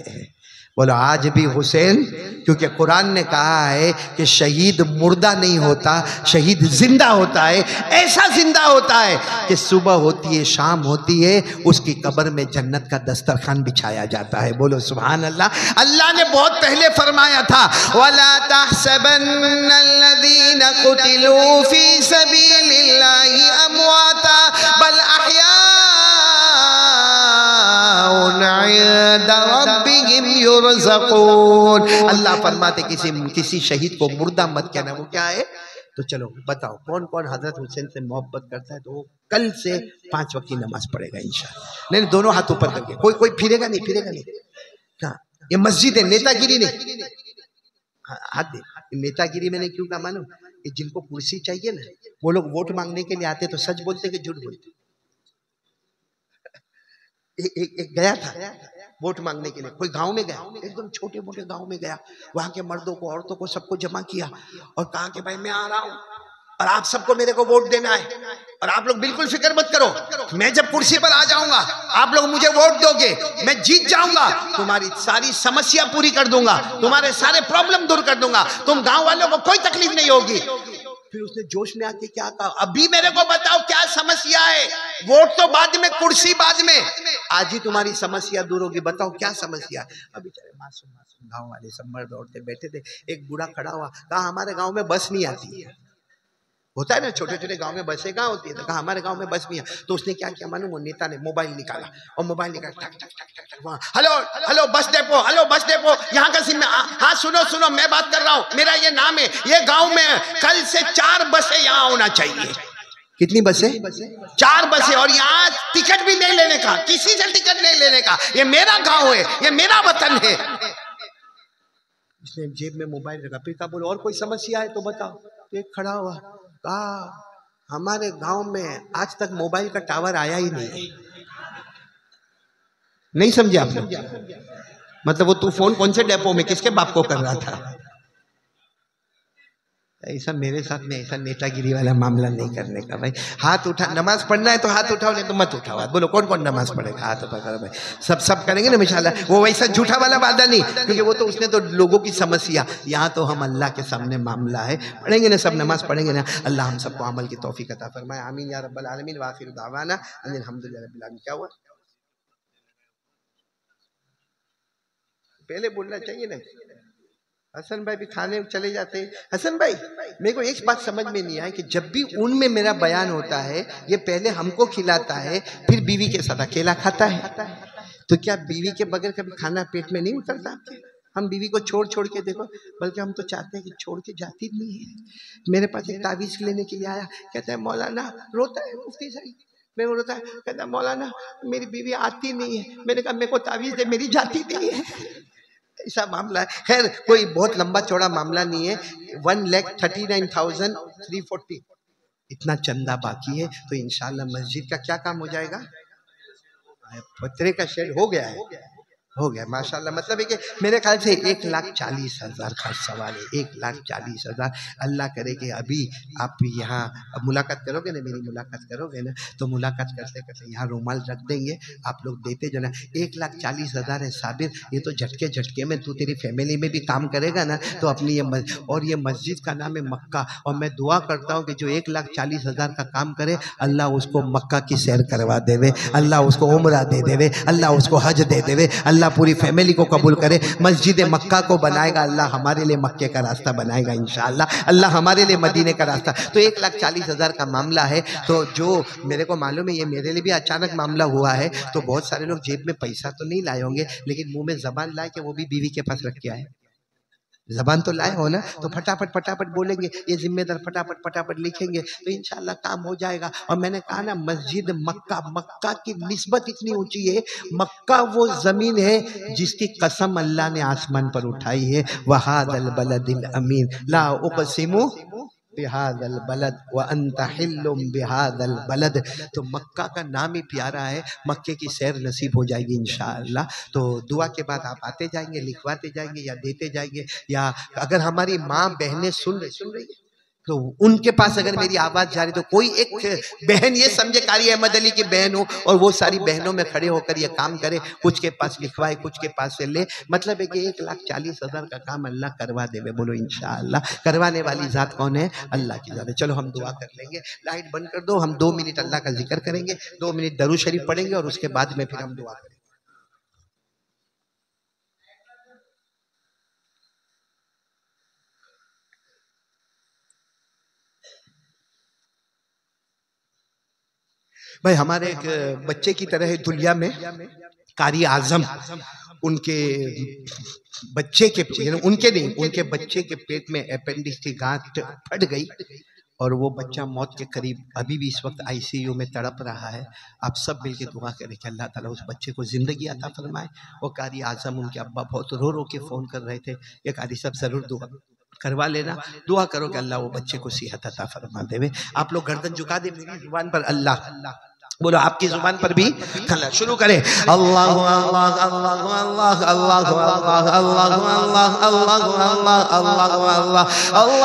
बोलो आज भी हुसैन, क्योंकि कुरान ने कहा है कि शहीद मुर्दा नहीं होता, शहीद जिंदा होता है। ऐसा जिंदा होता है कि सुबह होती है, शाम होती है, उसकी कब्र में जन्नत का दस्तरखान बिछाया जाता है। बोलो सुभान अल्लाह। अल्लाह ने बहुत पहले फरमाया था, वला तहसबन्नल्लज़ीना कुतिलू फी सबीलिल्लाहि अमवाता बल अहयाउन इंदा रब्बिहिम युरज़क़ून। अल्लाह फरमाते किसी शहीद को मुर्दा मत कहना। वो क्या है? तो चलो बताओ कौन कौन हजरत हुसैन से मोहब्बत करता है? तो वो कल से 5 वक्त की नमाज पढ़ेगा इंशाअल्लाह। नहीं, दोनों हाथ ऊपर करके, कोई फिरेगा नहीं, फिरेगा नहीं। हाँ, ये मस्जिद है, नेतागिरी नहीं। हाँ, हाथ दे। नेतागिरी मैंने क्यों कहा मालूम? कि जिनको कुर्सी चाहिए ना, वो लोग वोट मांगने के लिए आते तो सच बोलते कि झूठ बोलते। एक गया था वोट मांगने के लिए, कोई गांव में गया, एकदम छोटे मोटे गांव में गया, वहां के मर्दों को औरतों को सबको जमा किया और कहा कि भाई मैं आ रहा हूं और आप सबको मेरे को वोट देना है, और आप लोग बिल्कुल फिक्र मत करो, मैं जब कुर्सी पर आ जाऊंगा आप लोग मुझे वोट दोगे, मैं जीत जाऊंगा, तुम्हारी सारी समस्या पूरी कर दूंगा, तुम्हारे सारे प्रॉब्लम दूर कर दूंगा, तुम गांव वालों को कोई तकलीफ नहीं होगी। फिर उसने जोश में आके क्या कहा, अभी मेरे को बताओ क्या समस्या है, वोट तो बाद में, कुर्सी बाद में, आज ही तुम्हारी समस्या दूर होगी, बताओ क्या समस्या है। अभी बेचारे मासूम मासूम गांव वाले सब मर्द औरतें बैठे थे, एक बूढ़ा खड़ा हुआ, कहा हमारे गांव में बस नहीं आती है। होता है ना छोटे छोटे गांव में बसें कहाँ होती है, तो कहा हमारे गांव में बस नहीं है। तो उसने क्या किया मालूम? वो नेता ने मोबाइल निकाला और मोबाइल निकाल टक टक टक टक टक, hello hello bus depot, hello bus depot, यहाँ का सिम, हाँ सुनो सुनो मैं बात कर रहा हूँ, मेरा ये नाम है, ये गाँव में कल से 4 बसें यहाँ होना चाहिए। कितनी बसें? 4 बसें, और यहाँ टिकट भी नहीं लेने का, किसी से टिकट नहीं लेने का, ये मेरा गाँव है, ये मेरा वतन है। इसने जेब में मोबाइल रखा, फिर कहा बोलो और कोई समस्या है तो बताओ। तो एक खड़ा हुआ, कहा हमारे गांव में आज तक मोबाइल का टावर आया ही नहीं है। नहीं समझे आप लोग? मतलब वो तू फोन कौन से डेपो में किसके बाप को कर रहा था? ऐसा मेरे साथ में ऐसा नेतागिरी वाला मामला नहीं करने का भाई। हाथ उठा, नमाज पढ़ना है तो हाथ उठाओ, नहीं तो मत उठाओ। बोलो कौन कौन नमाज पढ़ेगा? हाथ पकड़ो भाई, सब करेंगे ना इंशाल्लाह। वो वैसा झूठा वाला वादा नहीं, क्योंकि वो तो उसने तो लोगों की समस्या, यहाँ तो हम अल्लाह के सामने मामला है, पढ़ेंगे ना, सब नमाज पढ़ेंगे ना। अल्लाह हम सबको अमल की तौफीक अता फरमाए, आमीन या रब्बल आलमीन। व आखिर दावाना अल्हम्दुलिल्लाह रब्बिल आलमीन। क्या हुआ? पहले बोलना चाहिए ना। हसन भाई भी खाने चले जाते हैं। हसन भाई, मेरे को एक बात समझ में नहीं आई कि जब भी उनमें मेरा बयान होता है, ये पहले हमको खिलाता है, फिर बीवी के साथ अकेला खाता है। तो क्या बीवी के बगैर कभी खाना पेट में नहीं उतरता आपके? हम बीवी को छोड़ छोड़ के देखो, बल्कि हम तो चाहते हैं कि छोड़ के जाती नहीं है। मेरे पास एक तावीज़ लेने के लिए आया, कहता है मौलाना, रोता है मुफ्ती साहब, मैं रोता है, कहता है मौलाना मेरी बीवी आती नहीं है। मैंने कहा मेरे को तावीज़ दे, मेरी जाती नहीं है। ऐसा मामला है। खैर कोई बहुत लंबा चौड़ा मामला नहीं है। 1,39,340 इतना चंदा बाकी है, तो इंशाल्लाह मस्जिद का क्या काम हो जाएगा? पत्रे का शेड हो गया है, हो गया माशाल्लाह। मतलब है कि मेरे ख्याल से 1,40,000 का सवाल है, 1,40,000। अल्लाह करे कि अभी आप यहाँ मुलाकात करोगे ना, मेरी मुलाकात करोगे ना, तो मुलाकात करते करते यहाँ रुमाल रख देंगे, आप लोग देते जाना। 1,40,000 है साबिर, ये तो झटके झटके में, तू तेरी फैमिली में भी काम करेगा ना, तो अपनी ये और ये मस्जिद का नाम है मक्का, और मैं दुआ करता हूँ कि जो 1,40,000 का काम करे, अल्लाह उसको मक्का की सैर करवा देवे, अल्लाह उसको उम्रा दे देवे, अल्लाह उसको हज दे देवे, अल्लाह पूरी फैमिली को कबूल करे। मस्जिद मक्का को बनाएगा अल्लाह, हमारे लिए मक्के का रास्ता बनाएगा इंशाअल्लाह, अल्लाह हमारे लिए मदीने का रास्ता। तो 1,40,000 का मामला है। तो जो मेरे को मालूम है, ये मेरे लिए भी अचानक मामला हुआ है, तो बहुत सारे लोग जेब में पैसा तो नहीं लाए होंगे, लेकिन मुंह में जबान लाए कि वो भी बीवी के पास रख के आए। जबान तो लाए हो ना, तो फटाफट फटाफट बोलेंगे, ये जिम्मेदार फटाफट फटाफट लिखेंगे तो इंशाल्लाह काम हो जाएगा। और मैंने कहा ना, मस्जिद मक्का, मक्का की निस्बत इतनी ऊंची है, मक्का वो जमीन है जिसकी कसम अल्लाह ने आसमान पर उठाई है, वहादल बलदिल अमीन ला उक़सिमु बिहादल बलद व अंता हिल्लुम बिहादल बलद। तो मक्का का नाम ही प्यारा है, मक्के की सैर नसीब हो जाएगी इंशाअल्लाह। तो दुआ के बाद आप आते जाएंगे, लिखवाते जाएंगे या देते जाएंगे, या अगर हमारी माँ बहनें सुन रही है तो उनके पास अगर मेरी आवाज जा रही तो कोई एक बहन ये समझे कारी अहमद अली की बहन हो और वो सारी बहनों में खड़े होकर ये काम करे, कुछ के पास लिखवाए कुछ के पास से ले, मतलब है कि 1,40,000 का काम अल्लाह करवा देवे। बोलो इंशाअल्लाह। करवाने वाली जात कौन है? अल्लाह की जात है। चलो हम दुआ कर लेंगे, लाइट बंद कर दो, हम 2 मिनट अल्लाह का जिक्र करेंगे, 2 मिनट दरूद शरीफ पढ़ेंगे और उसके बाद में फिर हम दुआ करेंगे। भाई हमारे एक बच्चे की तरह है दुनिया में कारी आजम, उनके बच्चे के उनके नहीं उनके बच्चे के पेट में अपेंडिक्स की गांठ फट गई और वो बच्चा मौत के करीब अभी भी इस वक्त आईसीयू में तड़प रहा है। आप सब मिलके दुआ करें कि अल्लाह ताला उस बच्चे को जिंदगी अता फरमाए। वो कारी आजम, उनके अब्बा बहुत रो रो के फ़ोन कर रहे थे, ये कारी सब ज़रूर दुआ करवा लेना, दुआ करो कि अल्लाह वो बच्चे को सेहत अता फरमा देवे। आप लोग गर्दन झुका दे, मेरी जुबान पर अल्लाह बोलो, आपकी जुबान पर भी कल शुरू करें। अल्लाह अल्लाह अल्लाह अल्लाह अल्लाह अल्लाह अल्लाह अल्लाह अल्लाह अल्लाह अल्लाह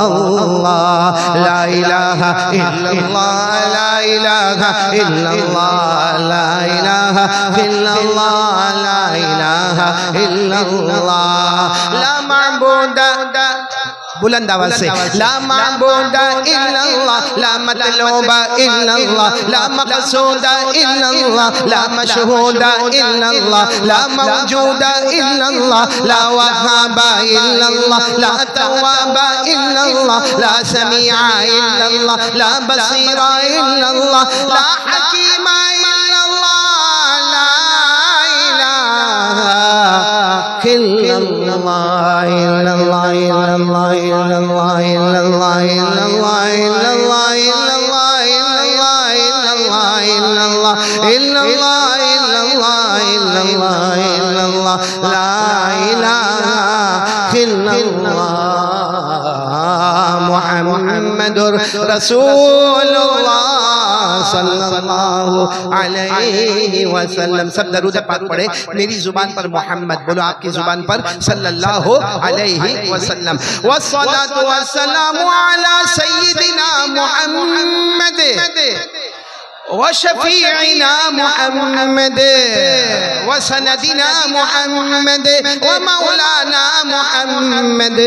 अल्लाह ला इलाहा इल्लल्लाह ला इलाहा इल्लल्लाह ला इलाहा इल्लल्लाह ला इलाहा इल्लल्लाह ला माबूद बुलंद आवाज से ला माबूदा इल्लल्लाह ला मतलूबा इल्लल्लाह ला मक़सूदा इल्लल्लाह ला मशहूदा इल्लल्लाह ला मौजूदा इल्लल्लाह ला वहाबा इल्लल्लाह ला तवाबा इल्लल्लाह ला समीआ इल्लल्लाह ला बसीरा इल्लल्लाह ला हकीमा इल्लल्लाह ला इलाहा इल्लल्लाह इल्लल्लाह इल्लल्लाह इल्लल्लाह इल्लल्लाह इल्लल्लाह इल्लल्लाह इल्लल्लाह इल्लल्लाह इल्लल्लाह इल्लल्लाह इल्लल्लाह इल्लल्लाह ला इलाहा इल्लल्लाह मुहम्मदुर रसूलुल्लाह सल्लल्लाहु अलैहि वसल्लम। सब दरूद पाक पढ़े, मेरी जुबान पर मोहम्मद, बोलो आपकी जुबान पर सल्लल्लाहु अलैहि वसल्लम। वस्सलातु वस्सलामु अला सय्यिदिना मुहम्मद व शफीइना मुहम्मद व सनदिना मुहम्मद व मौलाना मुहम्मद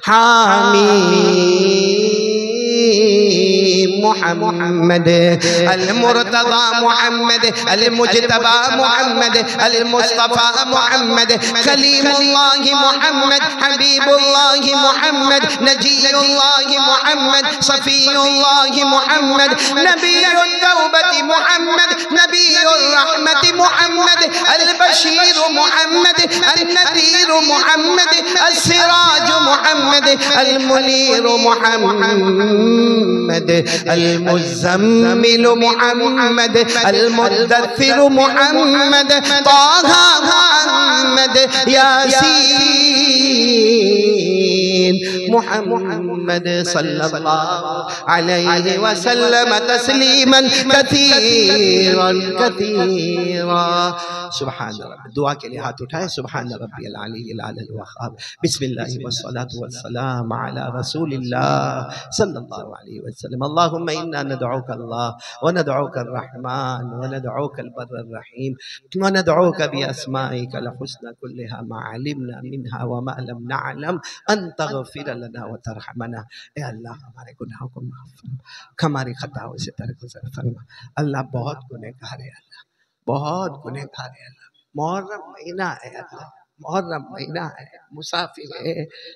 हामी मुहम्मद अल मुर्तज़ा मुहम्मद अल मुज्तबा मुहम्मद अल मुस्तफ़ा मुहम्मद कलीमुल्लाह मुहम्मद हबीबुल्लाह मुहम्मद नजीयुल्लाह मुहम्मद सफ़ीयुल्लाह मुहम्मद नबीयुत तौबति मुहम्मद नबीयुर रहमति मुहम्मद अल बशीर मुहम्मद अन नज़ीर मुहम्मद अस सिराज मुहम्मद अल मुनीर मुहम्मद अल मुज़म्मिल मुहम्मद अल मुद्दस्सिर मुहम्मद ताहा मुहम्मद यासीन मुहम्मद सल्लल्लाहु अलैहि वसल्लम तस्लीमन कसीरन कसीरा। सुभान रब्बी, दुआ के लिए हाथ उठाए। सुभान रब्बियल अलीय्यिल अज़ीम वक़्क़ाब। बिस्मिल्लाहि वस्सलातु वस्सलाम अला रसूलिल्लाह सल्लल्लाहु अलैहि वसल्लम। अल्लाहुम्मा इन्ना नदउका अल्लाह व नदउका अर्रहमान व नदउका अल-बर्र अर्रहीम व नदउका बि अस्माइकल हुस्ना कुल्लिहा मा अलिमना मिनहा व मा लम नअलम अन तग़फिर लना व तरहमना। ए अल्लाह, हमारे गुनाहों को माफ फरमा, हमारी खताओं से दरगुजर फरमा। अल्लाह बहुत गुनहगार है, अल्लाह बहुत गुनहगार है। अल्लाह मुहर्रम महीना है, अल्लाह मुहर्रम महीना है, मुसाफिर है।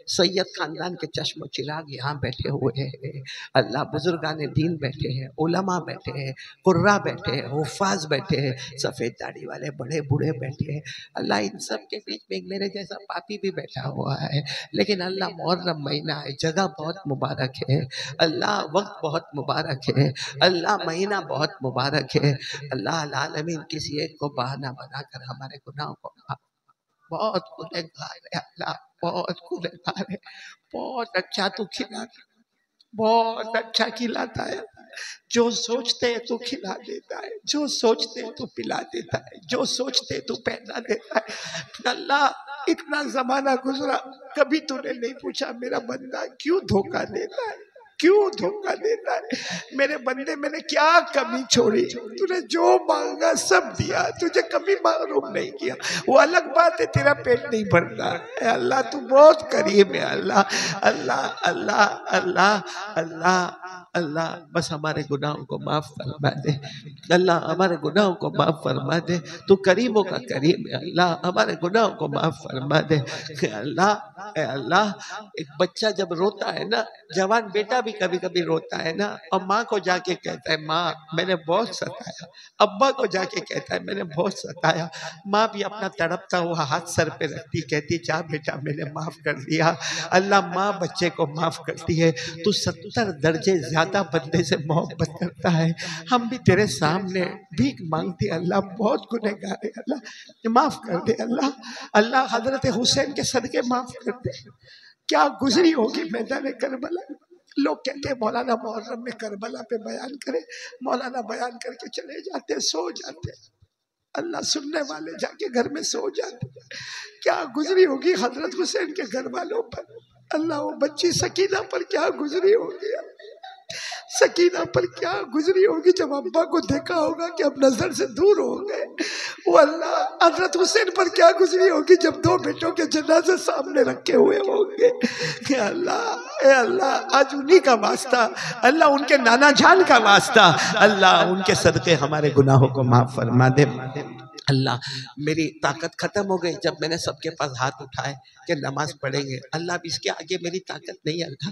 सैयद खानदान के चश्म चिराग यहाँ बैठे हुए हैं। अल्लाह बुजुर्गान दीन बैठे हैं, उलमा बैठे हैं, कुर्रा बैठे हैं, हुफ़ाज़ बैठे हैं, सफ़ेद दाढ़ी वाले बड़े बूढ़े बैठे हैं। अल्लाह इन सब के बीच में एक मेरे जैसा पापी भी बैठा हुआ है। लेकिन अल्लाह मुहर्रम महीना है, जगह बहुत मुबारक है, अल्लाह वक्त बहुत मुबारक है, अल्लाह महीना बहुत मुबारक है। अल्लाह आलमीन किसी एक को बहाना बनाकर हमारे गुनाहों को बहुत गुनहगार है अल्लाह, बहुत गुनहगार है। बहुत अच्छा तू खिलाता, बहुत अच्छा खिलाता है। जो सोचते हैं तू खिला देता है, जो सोचते हैं तू पिला देता है, जो सोचते हैं तू पहना देता है। अल्लाह इतना जमाना गुजरा, कभी तूने नहीं पूछा मेरा बंदा क्यों धोखा देता है, क्यों धोखा देता है। मेरे बंदे मैंने क्या कमी छोड़ी, तूने जो मांगा सब दिया, तुझे कभी मालूम नहीं किया। वो अलग बात है तेरा पेट नहीं भरता है। अल्लाह तू बहुत करीम है। अल्लाह अल्लाह अल्लाह अल्लाह अल्लाह अल्लाह बस हमारे गुनाहों को माफ फरमा दे। अल्लाह हमारे गुनाहों को माफ फरमा दे। तू करीमों का करीम है। अल्लाह हमारे गुनाहों को माफ फरमा दे। अल्लाह अल्लाह एक बच्चा जब रोता है ना, जवान बेटा भी कभी कभी रोता है ना, और माँ को जाके कहता है माँ मैंने बहुत सताया, अब्बा को जाके कहता है मैंने बहुत सताया, माँ भी अपना तड़पता हुआ हाथ सर पे रखती, कहती जा बेटा मैंने माफ कर दिया। अल्लाह माँ बच्चे को माफ करती है। तू 70 दर्जे ज्यादा बंदे से मोहब्बत करता है। हम भी तेरे सामने भीख मांगते अल्लाह, बहुत गुनहगार है अल्लाह, माफ कर दे अल्लाह। अल्लाह हजरत हुसैन के सदके माफ कर दे। क्या गुजरी होगी मैदान करबला। लोग कहते हैं मौलाना मुहर्रम में करबला पे बयान करे, मौलाना बयान करके चले जाते, सो जाते। अल्लाह सुनने वाले जाके घर में सो जाते। क्या गुजरी होगी हजरत हुसैन के घर वालों पर। अल्लाह वो बच्ची सकीना पर क्या गुजरी होगी, सकीना पर क्या गुजरी होगी जब अब्बा को देखा होगा कि अब नजर से दूर हो गए। वो अल्लाह हजरत हुसैन पर क्या गुजरी होगी जब 2 बेटों के जनाजे सामने रखे हुए होंगे। अल्लाह आज उन्हीं का वास्ता, अल्लाह उनके नाना जान का वास्ता, अल्लाह उनके सदके हमारे गुनाहों को माफ फरमा दे। अल्लाह मेरी ताकत खत्म हो गई जब मैंने सबके पास हाथ उठाए कि नमाज पढ़ेंगे। अल्लाह अब इसके आगे मेरी ताकत नहीं है अल्लाह,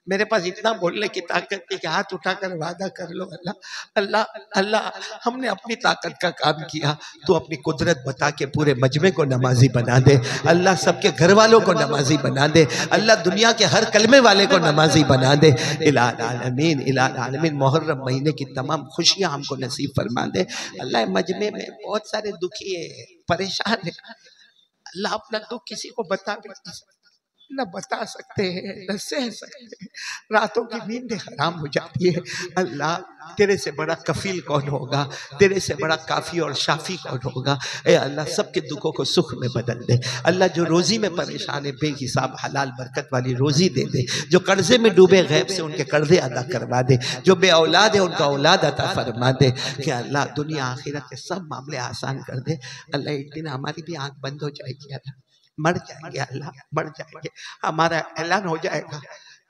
मेरे पास इतना बोलने की ताकत है कि हाथ उठाकर वादा कर लो अल्लाह। अल्लाह अल्लाह हमने अपनी ताकत का काम किया, तो अपनी कुदरत बता के पूरे मजमे को नमाजी बना दे अल्लाह, सबके घर वालों को नमाजी बना दे अल्लाह, दुनिया के हर कलमे वाले को नमाजी बना दे। इलाही आलमीन इलाही आलमीन मुहर्रम महीने की तमाम खुशियाँ हमको नसीब फरमा दे अल्लाह। मजमे में बहुत सारे दुखी है, परेशान है अल्लाह, अपना दुख किसी को बता भी न बता सकते हैं, न सह सकते हैं, रातों की नींद हराम हो जाती है। अल्लाह तेरे से बड़ा कफील कौन होगा, तेरे से बड़ा काफी और शाफी कौन होगा। ए अल्लाह सबके दुखों को सुख में बदल दे अल्लाह। जो रोजी में परेशान है बेहिसाब हलाल बरकत वाली रोजी दे दे, जो कर्जे में डूबे गैब से उनके कर्जे अदा करवा दे, जो बे औलाद है उनका औलाद अता फरमा दे। कि अल्लाह दुनिया आखिरत के सब मामले आसान कर दे अल्लाह। एक दिन हमारी भी आंख बंद हो जाएगी अल्लाह, मर जाएंगे अल्लाह, मर जाएंगे, हमारा ऐलान हो जाएगा,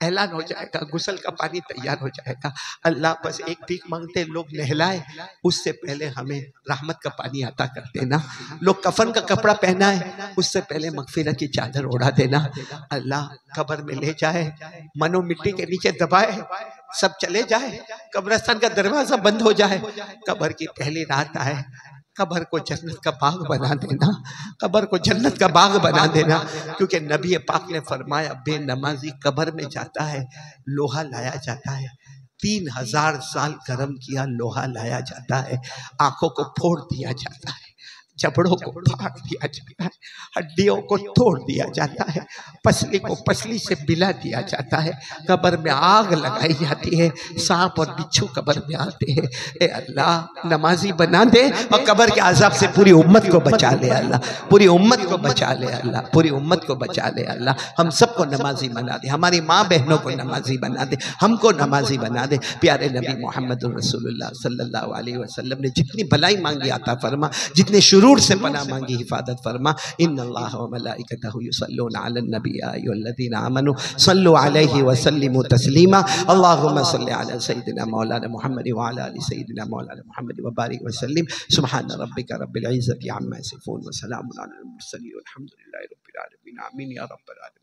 ऐलान हो जाएगा, गुसल का पानी तैयार हो जाएगा अल्लाह। बस एक भीख मांगते लोग नहलाए, उससे पहले हमें रहमत का पानी अता कर देना। लोग कफन का कपड़ा पहनाए, उससे पहले मगफिरत की चादर ओढ़ा देना अल्लाह। कब्र में ले जाए, मनो मिट्टी के नीचे दबाए, सब चले जाए, कब्रिस्तान का दरवाजा बंद हो जाए, कब्र की पहली रात आए, कब्र को जन्नत का बाग बना देना, कब्र को जन्नत का बाग बना देना। क्योंकि नबी पाक ने फरमाया बेनमाजी कब्र में जाता है, लोहा लाया जाता है, 3000 साल गर्म किया लोहा लाया जाता है, आंखों को फोड़ दिया जाता है, जबड़ों को फाड़ दिया जाता है, हड्डियों को तोड़ दिया जाता है, पसली को पसली से बिला दिया जाता है, कब्र में आग लगाई जाती है, सांप और बिच्छू कब्र में आते हैं। ए अल्लाह नमाजी बना दे और कब्र के आजाब से पूरी उम्मत को बचा ले अल्लाह, पूरी उम्मत को बचा ले अल्लाह, पूरी उम्मत को बचा ले अल्लाह। हम सबको नमाजी बना दे, हमारी माँ बहनों को नमाजी बना दे, हमको नमाजी बना दे। प्यारे नबी मोहम्मद रसूलुल्लाह सल्लल्लाहु अलैहि वसल्लम ने जितनी भलाई मांगी आता फरमा, जितने शुरूर से पनाह मांगी हिफाजत फरमा। इन्नल्लाह व मलाइकतहु युसल्लूना अलन नबी या अय्युहल्लज़ीना आमनू सल्लु अलैहि व सल्लिमू तस्लीमा। अल्लाहुम्मा सल्लि अला सय्यिदिना मौलाना मुहम्मद व अला आलि सय्यिदिना मौलाना मुहम्मद व बारिक व सल्लिम। सुब्हान रब्बिका रब्बिल इज्जति अम्मा यसिफून व सलामुन अलल मुरसलीन वल्हम्दुलिल्लाहि रब्बिल आलमीन। आमीन या रब्बल आलमीन।